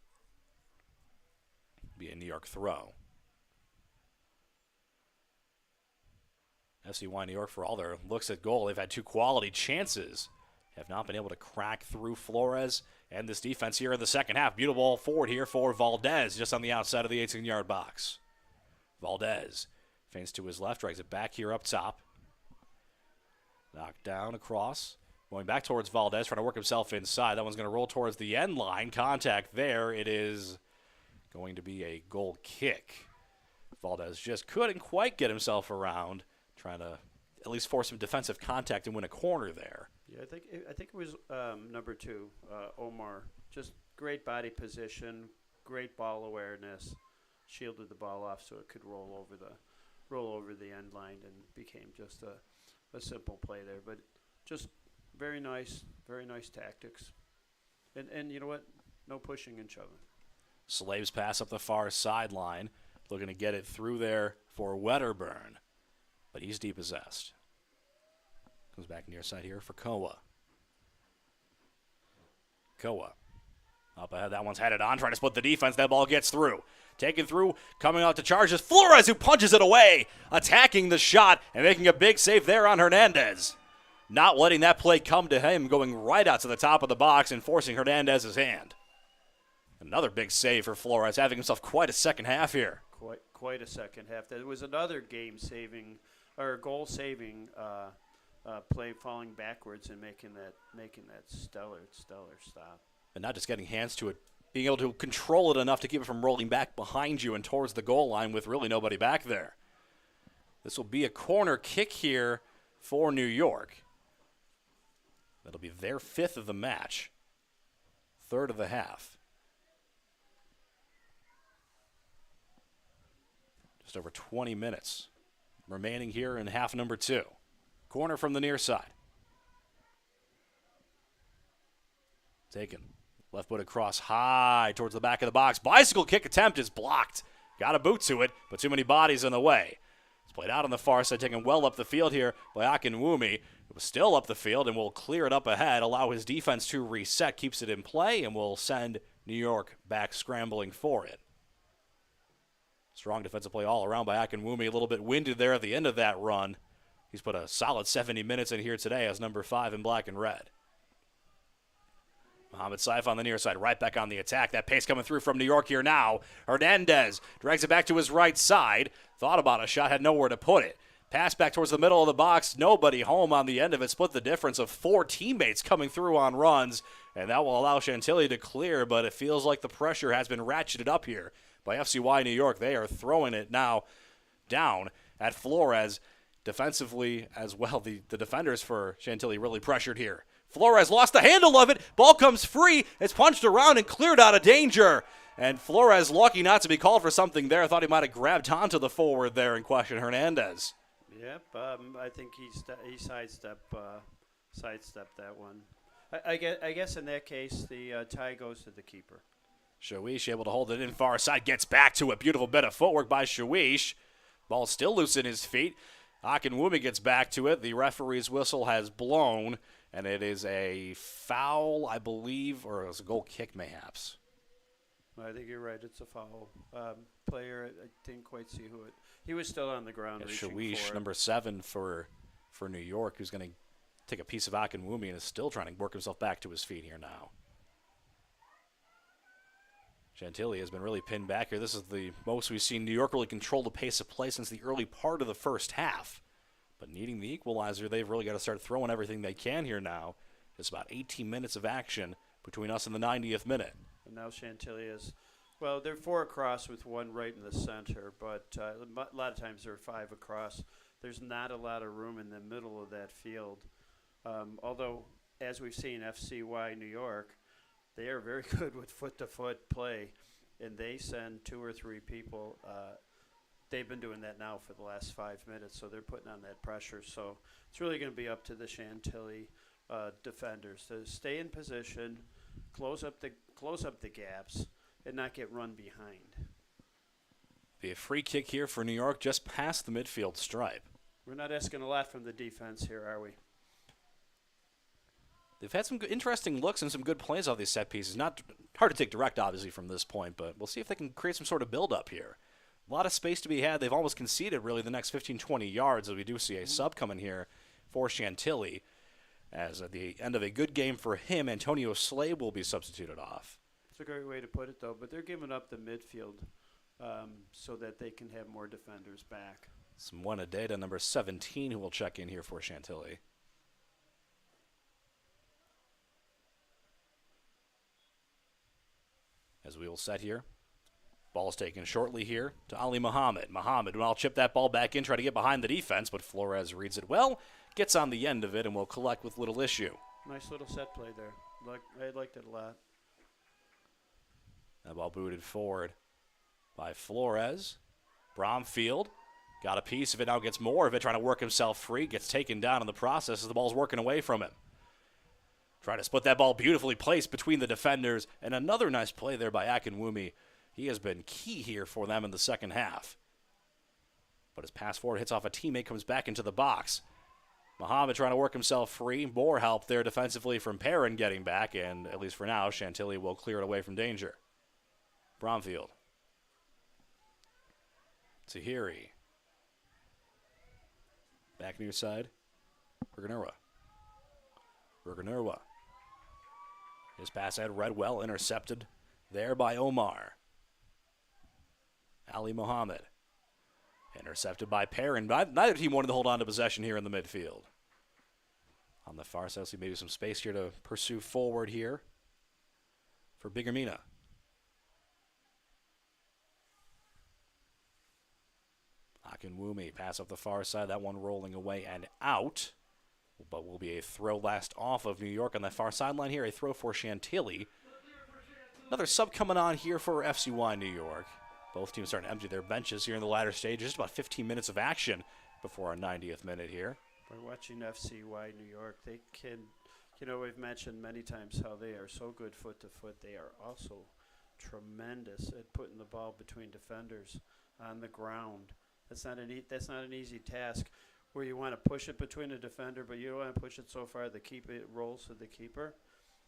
Be a New York throw. FCY New York, for all their looks at goal, they've had two quality chances. Have not been able to crack through Flores and this defense here in the second half. Beautiful ball forward here for Valdez, just on the outside of the 18-yard box. Valdez feints to his left, drags it back here up top. Knocked down across. Going back towards Valdez, trying to work himself inside. That one's going to roll towards the end line. Contact there. It is going to be a goal kick. Valdez just couldn't quite get himself around, trying to at least force some defensive contact and win a corner there. Yeah, I think it was number 2, Omar. Just great body position, great ball awareness, shielded the ball off so it could roll over the end line, and became just a simple play there. But just very nice, Very nice tactics. And you know what? No pushing and shoving. Slaves pass up the far sideline, looking to get it through there for Wedderburn, but he's depossessed. Comes back near side here for Koa. Koa up ahead. That one's headed on, trying to split the defense. That ball gets through. Taken through, coming out to charge is Flores, who punches it away, attacking the shot and making a big save there on Hernandez. Not letting that play come to him, going right out to the top of the box and forcing Hernandez's hand. Another big save for Flores, having himself quite a second half here. Quite a second half. There was another game-saving or goal-saving play, falling backwards and making that stellar stop. And not just getting hands to it, being able to control it enough to keep it from rolling back behind you and towards the goal line with really nobody back there. This will be a corner kick here for New York. That'll be their 5th of the match, 3rd of the half. Just over 20 minutes remaining here in half number 2. Corner from the near side. Taken. Left foot across high towards the back of the box. Bicycle kick attempt is blocked. Got a boot to it, but too many bodies in the way. It's played out on the far side, taken well up the field here by Akinwumi. It was still up the field and will clear it up ahead, allow his defense to reset, keeps it in play, and will send New York back scrambling for it. Strong defensive play all around by Akinwumi. A little bit winded there at the end of that run. He's put a solid 70 minutes in here today as number 5 in black and red. Mohamed Saif on the near side, right back on the attack. That pace coming through from New York here now. Hernandez drags it back to his right side. Thought about a shot, had nowhere to put it. Pass back towards the middle of the box. Nobody home on the end of it. Split the difference of 4 teammates coming through on runs. And that will allow Chantilly to clear, but it feels like the pressure has been ratcheted up here by FCY New York. They are throwing it now down at Flores. Defensively as well, the defenders for Chantilly really pressured here. Flores lost the handle of it. Ball comes free. It's punched around and cleared out of danger. And Flores lucky not to be called for something there. Thought he might have grabbed onto the forward there and questioned Hernandez. Yep, I think he sidestepped that one. I guess in that case the tie goes to the keeper. Shawish able to hold it in far side. Gets back to it. Beautiful bit of footwork by Shawish. Ball still loose in his feet. Akinwumi gets back to it. The referee's whistle has blown. And it is a foul, I believe, or it was a goal kick, mayhaps. I think you're right. It's a foul. Player, I didn't quite see who it. He was still on the ground. Shawish, number 7 for New York, who's going to take a piece of Akinwumi and is still trying to work himself back to his feet here now. Chantilly has been really pinned back here. This is the most we've seen New York really control the pace of play since the early part of the first half. But needing the equalizer, they've really got to start throwing everything they can here now. It's about 18 minutes of action between us and the 90th minute. And now Chantilly is, well, they're 4 across with 1 right in the center, but a lot of times they're 5 across. There's not a lot of room in the middle of that field. Although, as we've seen, FCY New York, they are very good with foot-to-foot play, and they send 2 or 3 people. They've been doing that now for the last 5 minutes, so they're putting on that pressure. So it's really going to be up to the Chantilly defenders to stay in position, close up the gaps, and not get run behind. Be a free kick here for New York, just past the midfield stripe. We're not asking a lot from the defense here, are we? They've had some interesting looks and some good plays off these set pieces. Not hard to take direct, obviously, from this point, but we'll see if they can create some sort of build-up here. A lot of space to be had. They've almost conceded, really, the next 15, 20 yards, as we do see a sub coming here for Chantilly. As at the end of a good game for him, Antonio Slade will be substituted off. It's a great way to put it, though, but they're giving up the midfield so that they can have more defenders back. Some Data, number 17, who will check in here for Chantilly. As we will set here. Ball's taken shortly here to Ali Muhammad. Muhammad will chip that ball back in, try to get behind the defense, but Flores reads it well, gets on the end of it, and will collect with little issue. Nice little set play there. I liked it a lot. That ball booted forward by Flores. Bromfield got a piece of it, now gets more of it, trying to work himself free, gets taken down in the process as the ball's working away from him. Trying to split that ball beautifully placed between the defenders. And another nice play there by Akinwumi. He has been key here for them in the second half. But his pass forward hits off a teammate, comes back into the box. Muhammad trying to work himself free. More help there defensively from Perrin getting back. And at least for now, Chantilly will clear it away from danger. Bromfield. Tahiri. Back near side. Ruganurwa. His pass had read well, intercepted there by Omar. Ali Mohammed. Intercepted by Perrin. Neither team wanted to hold on to possession here in the midfield. On the far side, see maybe some space here to pursue forward here for Bigermina. Akinwumi pass up the far side. That one rolling away and out. But will be a throw last off of New York on the far sideline here. A throw for Chantilly. Another sub coming on here for FCY New York. Both teams starting to empty their benches here in the latter stage. Just about 15 minutes of action before our 90th minute here. By watching FCY New York, they can, we've mentioned many times how they are so good foot to foot. They are also tremendous at putting the ball between defenders on the ground. That's not an easy task where you want to push it between a defender, but you don't want to push it so far that it rolls to the keeper.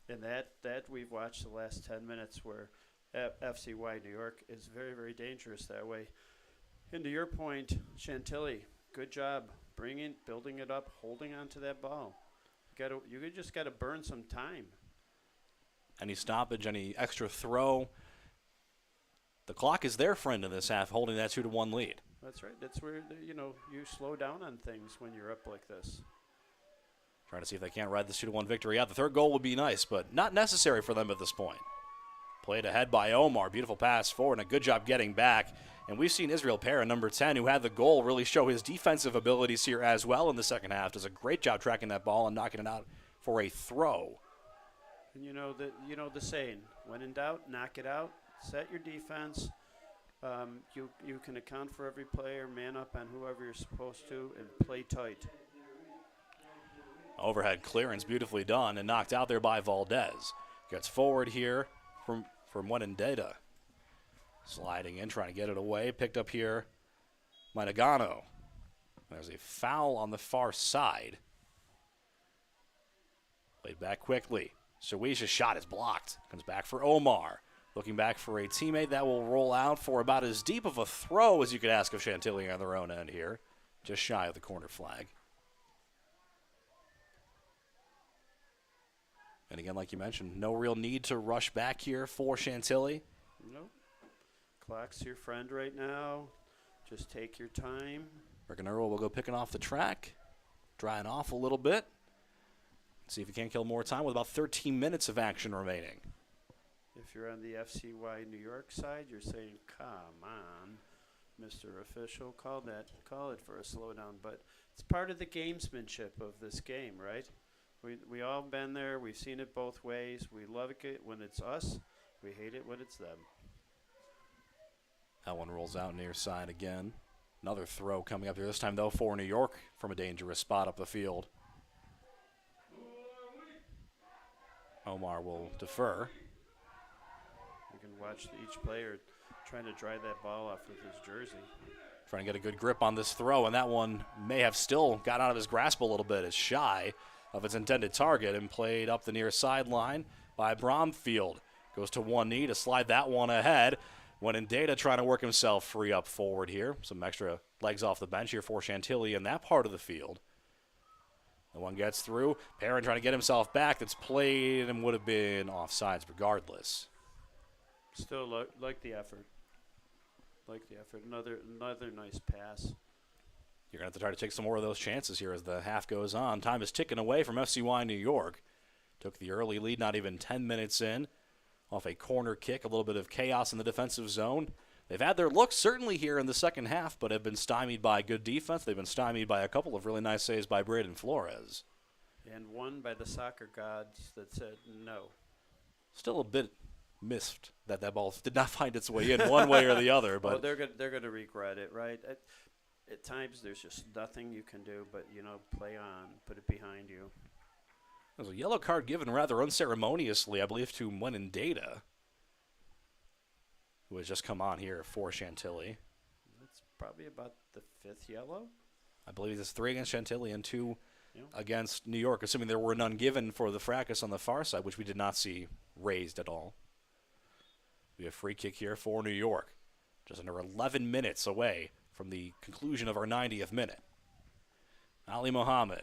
And that we've watched the last 10 minutes where FCY New York is very, very dangerous that way. And to your point, Chantilly, good job building it up, holding on to that ball. You just got to burn some time. Any stoppage, any extra throw. The clock is their friend in this half, holding that 2-1 lead. That's right. That's where, you slow down on things when you're up like this. Trying to see if they can't ride this 2-1 victory out. The third goal would be nice, but not necessary for them at this point. Played ahead by Omar. Beautiful pass forward and a good job getting back. And we've seen Israel Perrin, number 10, who had the goal, really show his defensive abilities here as well in the second half. Does a great job tracking that ball and knocking it out for a throw. And you know the saying, when in doubt, knock it out. Set your defense. You can account for every player, man up on whoever you're supposed to, and play tight. Overhead clearance, beautifully done, and knocked out there by Valdez. Gets forward here from Wenendeta. Sliding in, trying to get it away. Picked up here, Mainagano. There's a foul on the far side. Played back quickly. Sawisha's shot is blocked. Comes back for Omar. Looking back for a teammate that will roll out for about as deep of a throw as you could ask of Chantilly on their own end here. Just shy of the corner flag. And again, like you mentioned, no real need to rush back here for Chantilly. Nope. Clock's your friend right now. Just take your time. Ruganurwa will go picking off the track. Drying off a little bit. See if he can't kill more time with about 13 minutes of action remaining. If you're on the FCY New York side, you're saying, come on, Mr. Official, call it for a slowdown. But it's part of the gamesmanship of this game, right? We all been there. We've seen it both ways. We love it when it's us. We hate it when it's them. That one rolls out near side again. Another throw coming up here, this time, though, for New York from a dangerous spot up the field. Omar will defer. You can watch each player trying to dry that ball off with his jersey. Trying to get a good grip on this throw, and that one may have still got out of his grasp a little bit. It's shy of its intended target and played up the near sideline by Bromfield. Goes to one knee to slide that one ahead. Wenendeta trying to work himself free up forward here. Some extra legs off the bench here for Chantilly in that part of the field. The one gets through. Perrin trying to get himself back. That's played and would have been offsides regardless. Still like the effort. Like the effort. Another nice pass. You're going to have to try to take some more of those chances here as the half goes on. Time is ticking away from FCY New York. Took the early lead, not even 10 minutes in. Off a corner kick, a little bit of chaos in the defensive zone. They've had their looks certainly here in the second half, but have been stymied by good defense. They've been stymied by a couple of really nice saves by Braden Flores. And one by the soccer gods that said no. Still a bit missed that ball did not find its way in one way or the other. But they're going to regret it, right? At times there's just nothing you can do but, play on, put it behind you. There's a yellow card given rather unceremoniously, I believe, to Data, who has just come on here for Chantilly. That's probably about the 5th yellow. I believe it's 3 against Chantilly and 2 against New York, assuming there were none given for the fracas on the far side, which we did not see raised at all. We have free kick here for New York, just under 11 minutes away from the conclusion of our 90th minute. Ali Mohammed.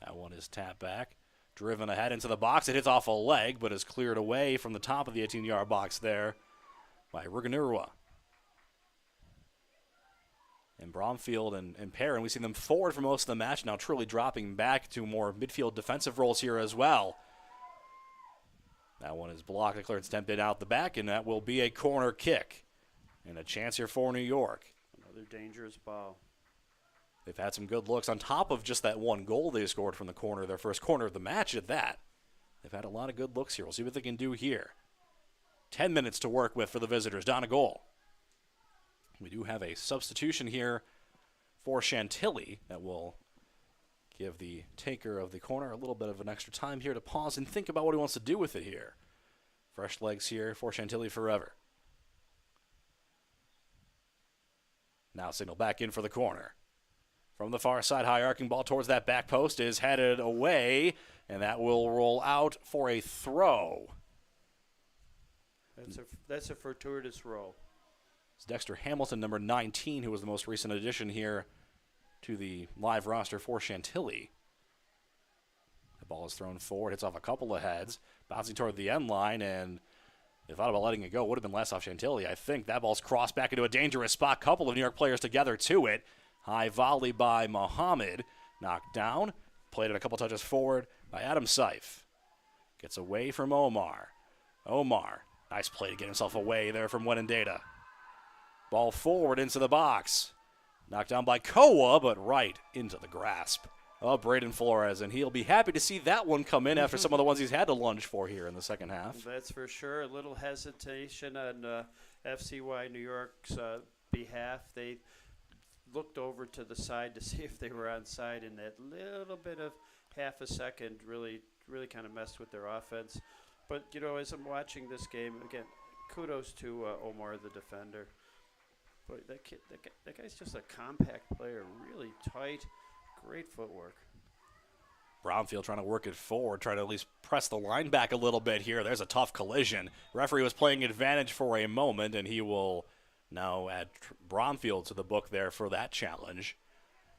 That one is tapped back, driven ahead into the box. It hits off a leg, but is cleared away from the top of the 18-yard box there by Ruganurwa. And Bromfield and Perrin, we see them forward for most of the match, now truly dropping back to more midfield defensive roles here as well. That one is blocked, a clearance attempted out the back, and that will be a corner kick. And a chance here for New York. Another dangerous ball. They've had some good looks on top of just that one goal they scored from the corner, their first corner of the match at that. They've had a lot of good looks here. We'll see what they can do here. 10 minutes to work with for the visitors. Down a goal. We do have a substitution here for Chantilly that will give the taker of the corner a little bit of an extra time here to pause and think about what he wants to do with it here. Fresh legs here for Chantilly forever. Now signal back in for the corner. From the far side, high arcing ball towards that back post is headed away, and that will roll out for a throw. That's a fortuitous roll. It's Dexter Hamilton, number 19, who was the most recent addition here to the live roster for Chantilly. The ball is thrown forward, hits off a couple of heads, bouncing toward the end line, and they thought about letting it go. Would have been less off Chantilly. I think that ball's crossed back into a dangerous spot. Couple of New York players together to it. High volley by Mohammed. Knocked down. Played it a couple touches forward by Adam Seif. Gets away from Omar. Omar. Nice play to get himself away there from Data. Ball forward into the box. Knocked down by Koa, but right into the grasp of Braden Flores. And he'll be happy to see that one come in after some of the ones he's had to lunge for here in the second half. That's for sure. A little hesitation on FCY New York's behalf. They looked over to the side to see if they were onside, and that little bit of half a second really kind of messed with their offense. But, you know, as I'm watching this game, again, kudos to Omar, the defender. But that guy's just a compact player, really tight, great footwork. Bromfield trying to work it forward, trying to at least press the line back a little bit here. There's a tough collision. Referee was playing advantage for a moment, and he will now add Bromfield to the book there for that challenge.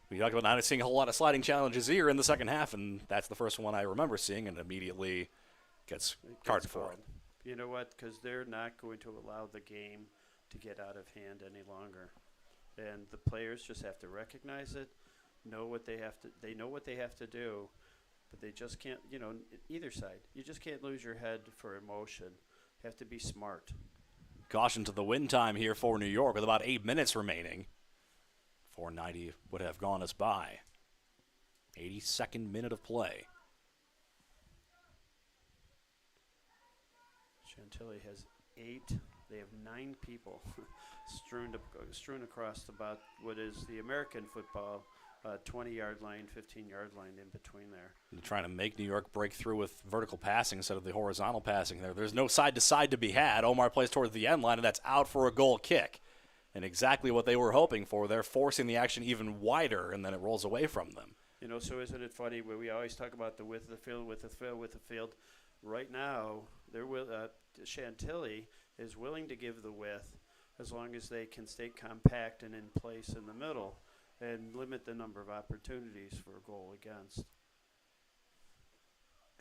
We talked about not seeing a whole lot of sliding challenges here in the second half, and that's the first one I remember seeing, and immediately gets carded for it. You know what? Because they're not going to allow the game to get out of hand any longer, and the players just have to recognize it, know what they have to. They know what they have to do, but they just can't. You know, either side, you just can't lose your head for emotion. You have to be smart. Caution to the win time here for New York with about 8 minutes remaining. 4:90 would have gone us by. 82nd minute of play. Chantilly has 8. They have 9 people strewn across about what is the American football 20-yard line, 15-yard line in between there. They're trying to make New York break through with vertical passing instead of the horizontal passing there. There's no side-to-side to be had. Omar plays towards the end line, and that's out for a goal kick. And exactly what they were hoping for. They're forcing the action even wider, and then it rolls away from them. You know, so isn't it funny when we always talk about the width of the field, width of the field, width of the field. Right now, Chantilly is willing to give the width as long as they can stay compact and in place in the middle and limit the number of opportunities for a goal against.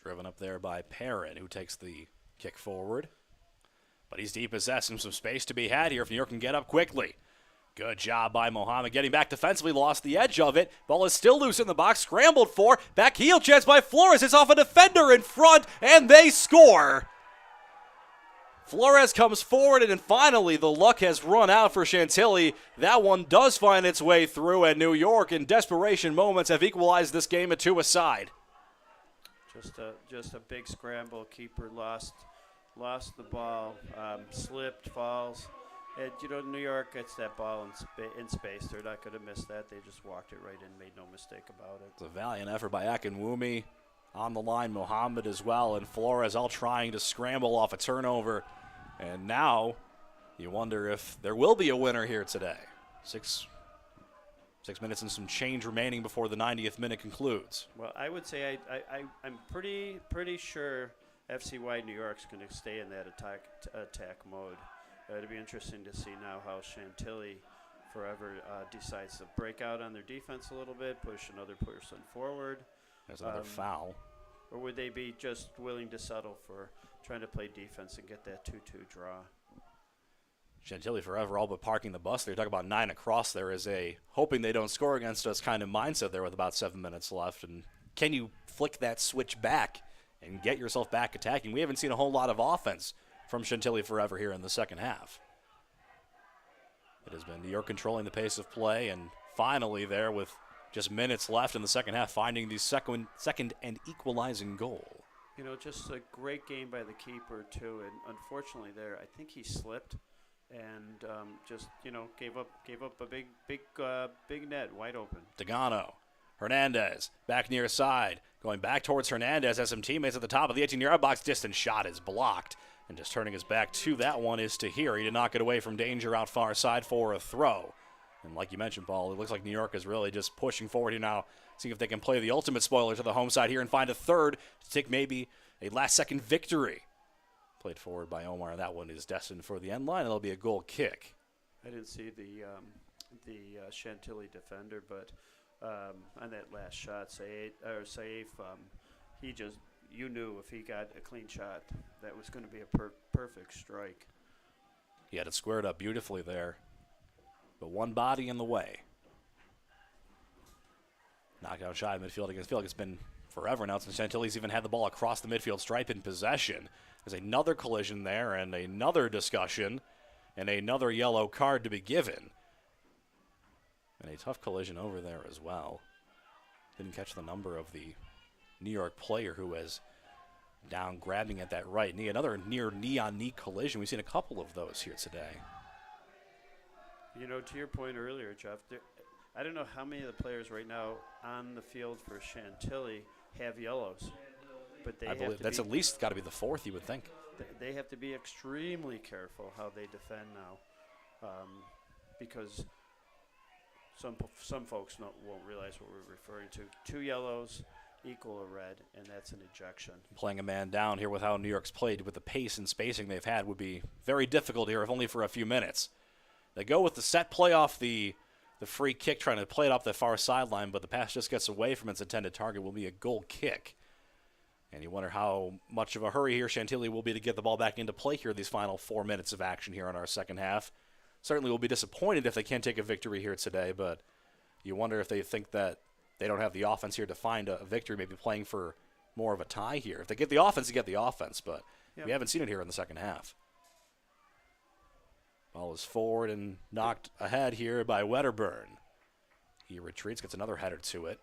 Driven up there by Perrin, who takes the kick forward. But he's depossessed and some space to be had here if New York can get up quickly. Good job by Mohammed getting back defensively, lost the edge of it. Ball is still loose in the box, scrambled for. Back heel chance by Flores. It's off a defender in front, and they score. Flores comes forward, and finally the luck has run out for Chantilly. That one does find its way through, and New York in desperation moments have equalized this game at 2-a-side. Just a big scramble. Keeper lost the ball, slipped, falls, And, New York gets that ball in space. They're not going to miss that. They just walked it right in, made no mistake about it. It's a valiant effort by Akinwumi. On the line, Mohammed as well, and Flores all trying to scramble off a turnover. And now you wonder if there will be a winner here today. 6 minutes and some change remaining before the 90th minute concludes. Well, I would say I'm pretty sure FCY New York's going to stay in that attack mode. It'll be interesting to see now how Chantilly forever decides to break out on their defense a little bit, push another person forward. There's another foul. Or would they be just willing to settle for trying to play defense and get that 2-2 draw? Chantilly forever all but parking the bus there. Talk about 9 across. There is a hoping they don't score against us kind of mindset there with about 7 minutes left. And can you flick that switch back and get yourself back attacking? We haven't seen a whole lot of offense from Chantilly forever here in the second half. It has been New York controlling the pace of play, and finally there with just minutes left in the second half, finding the second and equalizing goal. Just a great game by the keeper too, and unfortunately there, I think he slipped and just gave up a big net wide open. Degano, Hernandez back near side, going back towards Hernandez, has some teammates at the top of the 18-yard box. Distant shot is blocked. And just turning his back to that one is Tahir. He did not get away from danger out far side for a throw. And like you mentioned, Paul, it looks like New York is really just pushing forward here now, seeing if they can play the ultimate spoiler to the home side here and find a third to take maybe a last-second victory. Played forward by Omar. That one is destined for the end line. It'll be a goal kick. I didn't see the Chantilly defender, but on that last shot, Saif, he just... You knew if he got a clean shot, that was going to be a perfect strike. He had it squared up beautifully there, but one body in the way. Knockout shot in midfield. I feel like it's been forever now since Chantilly's even had the ball across the midfield stripe in possession. There's another collision there and another discussion and another yellow card to be given. And a tough collision over there as well. Didn't catch the number of the New York player who was down grabbing at that right knee. Another near knee-on-knee collision. We've seen a couple of those here today. To your point earlier, Jeff, I don't know how many of the players right now on the field for Chantilly have yellows. But I believe that's at least got to be the fourth, you would think. They have to be extremely careful how they defend now, because some folks won't realize what we're referring to. 2 yellows equal a red, and that's an ejection. Playing a man down here with how New York's played, with the pace and spacing they've had, would be very difficult here, if only for a few minutes. They go with the set play off the free kick, trying to play it off the far sideline, but the pass just gets away from its intended target. Will be a goal kick. And you wonder how much of a hurry here Chantilly will be to get the ball back into play here these final 4 minutes of action here in our second half. Certainly will be disappointed if they can't take a victory here today, but you wonder if they think that they don't have the offense here to find a victory, maybe playing for more of a tie here. If they get the offense, they get the offense, but we haven't seen it here in the second half. Ball is forward and knocked ahead here by Wedderburn. He retreats, gets another header to it.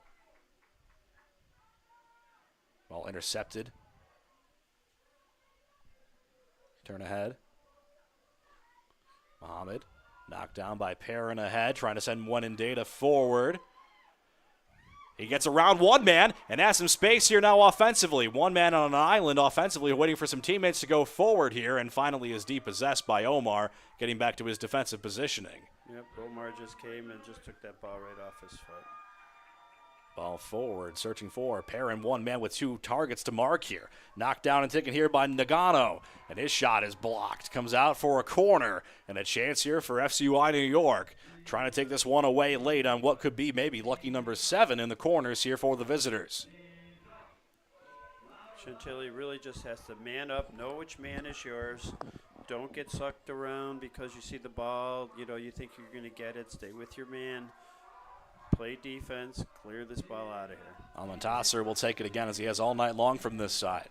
Ball intercepted. Turn ahead. Mohammed knocked down by Perrin ahead, trying to send one in data forward. He gets around one man and has some space here now offensively. One man on an island offensively, waiting for some teammates to go forward here, and finally is depossessed by Omar, getting back to his defensive positioning. Yep, Omar just came and just took that ball right off his foot. Ball forward, searching for Perrin. One man with 2 targets to mark here. Knocked down and taken here by Nagano. And his shot is blocked. Comes out for a corner. And a chance here for FCY New York. Trying to take this one away late on what could be maybe lucky number 7 in the corners here for the visitors. Chantilly really just has to man up, know which man is yours. Don't get sucked around because you see the ball. You think you're going to get it. Stay with your man. Play defense, clear this ball out of here. Almontasser will take it again as he has all night long from this side.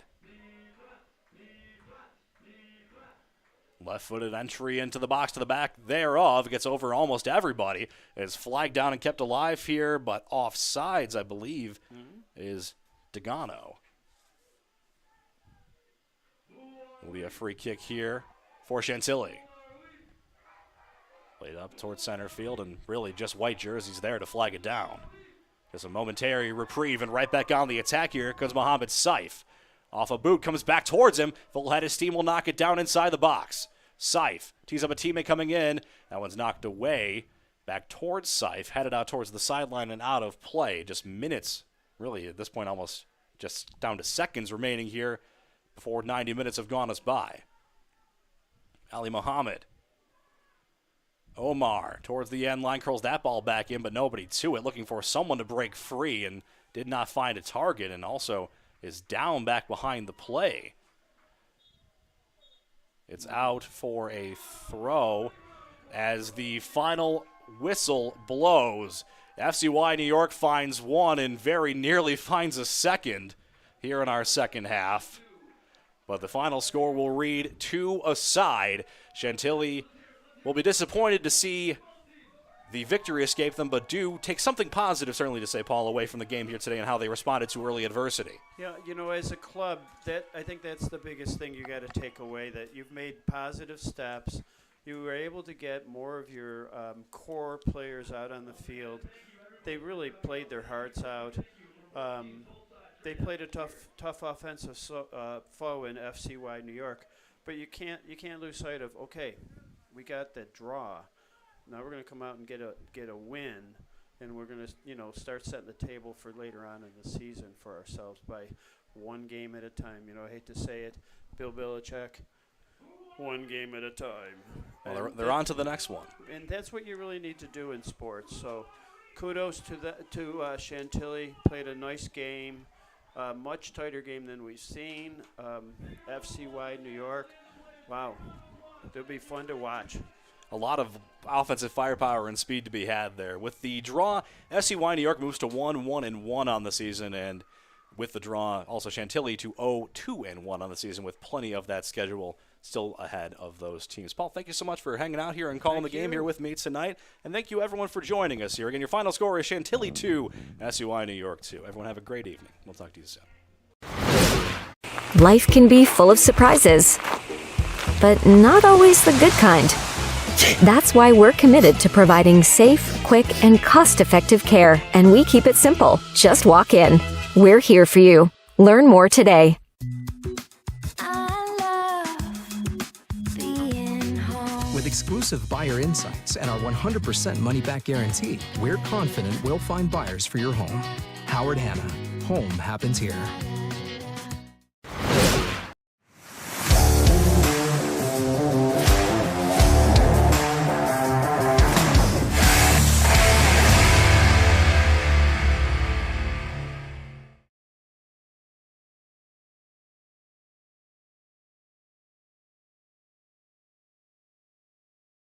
Left-footed entry into the box to the back thereof. Gets over almost everybody. Is flagged down and kept alive here, but offsides, I believe, is Degano. Will be a free kick here for Chantilly. Played up towards center field, and really just white jerseys there to flag it down. Just a momentary reprieve, and right back on the attack here comes Mohamed Saif. Off a boot, comes back towards him. Full-headed steam will knock it down inside the box. Saif tees up a teammate coming in. That one's knocked away. Back towards Saif, headed out towards the sideline and out of play. Just minutes, really at this point almost just down to seconds remaining here before 90 minutes have gone us by. Ali Muhammad. Omar towards the end line, curls that ball back in, but nobody to it, looking for someone to break free and did not find a target, and also is down back behind the play. It's out for a throw as the final whistle blows. FCY New York finds one and very nearly finds a second here in our second half. But the final score will read 2-aside. Chantilly will be disappointed to see the victory escape them, but do take something positive, certainly, to say, Paul, away from the game here today and how they responded to early adversity. Yeah, you know, as a club, I think that's the biggest thing you got to take away, that you've made positive steps. You were able to get more of your core players out on the field. They really played their hearts out. They played a tough offensive foe in FCY New York, but you can't lose sight of, okay, we got that draw. Now we're going to come out and get a win, and we're going to start setting the table for later on in the season for ourselves by one game at a time. You know, I hate to say it, Bill Belichick, one game at a time. Well, they're on to the next one. And that's what you really need to do in sports. So kudos to Chantilly. Played a nice game, much tighter game than we've seen. FCY New York, wow, it'll be fun to watch. A lot of offensive firepower and speed to be had there. With the draw, FCY New York moves to 1-1-1 on the season, and with the draw, also Chantilly to 0-2-1 on the season, with plenty of that schedule still ahead of those teams. Paul, thank you so much for hanging out here and calling the game here with me tonight, and thank you everyone for joining us here. Again, your final score is Chantilly 2, FCY New York 2. Everyone have a great evening. We'll talk to you soon. Life can be full of surprises, but not always the good kind. That's why we're committed to providing safe, quick, and cost-effective care, and we keep it simple. Just walk in. We're here for you. Learn more today. With exclusive buyer insights and our 100% money-back guarantee, we're confident we'll find buyers for your home. Howard Hanna. Home happens here.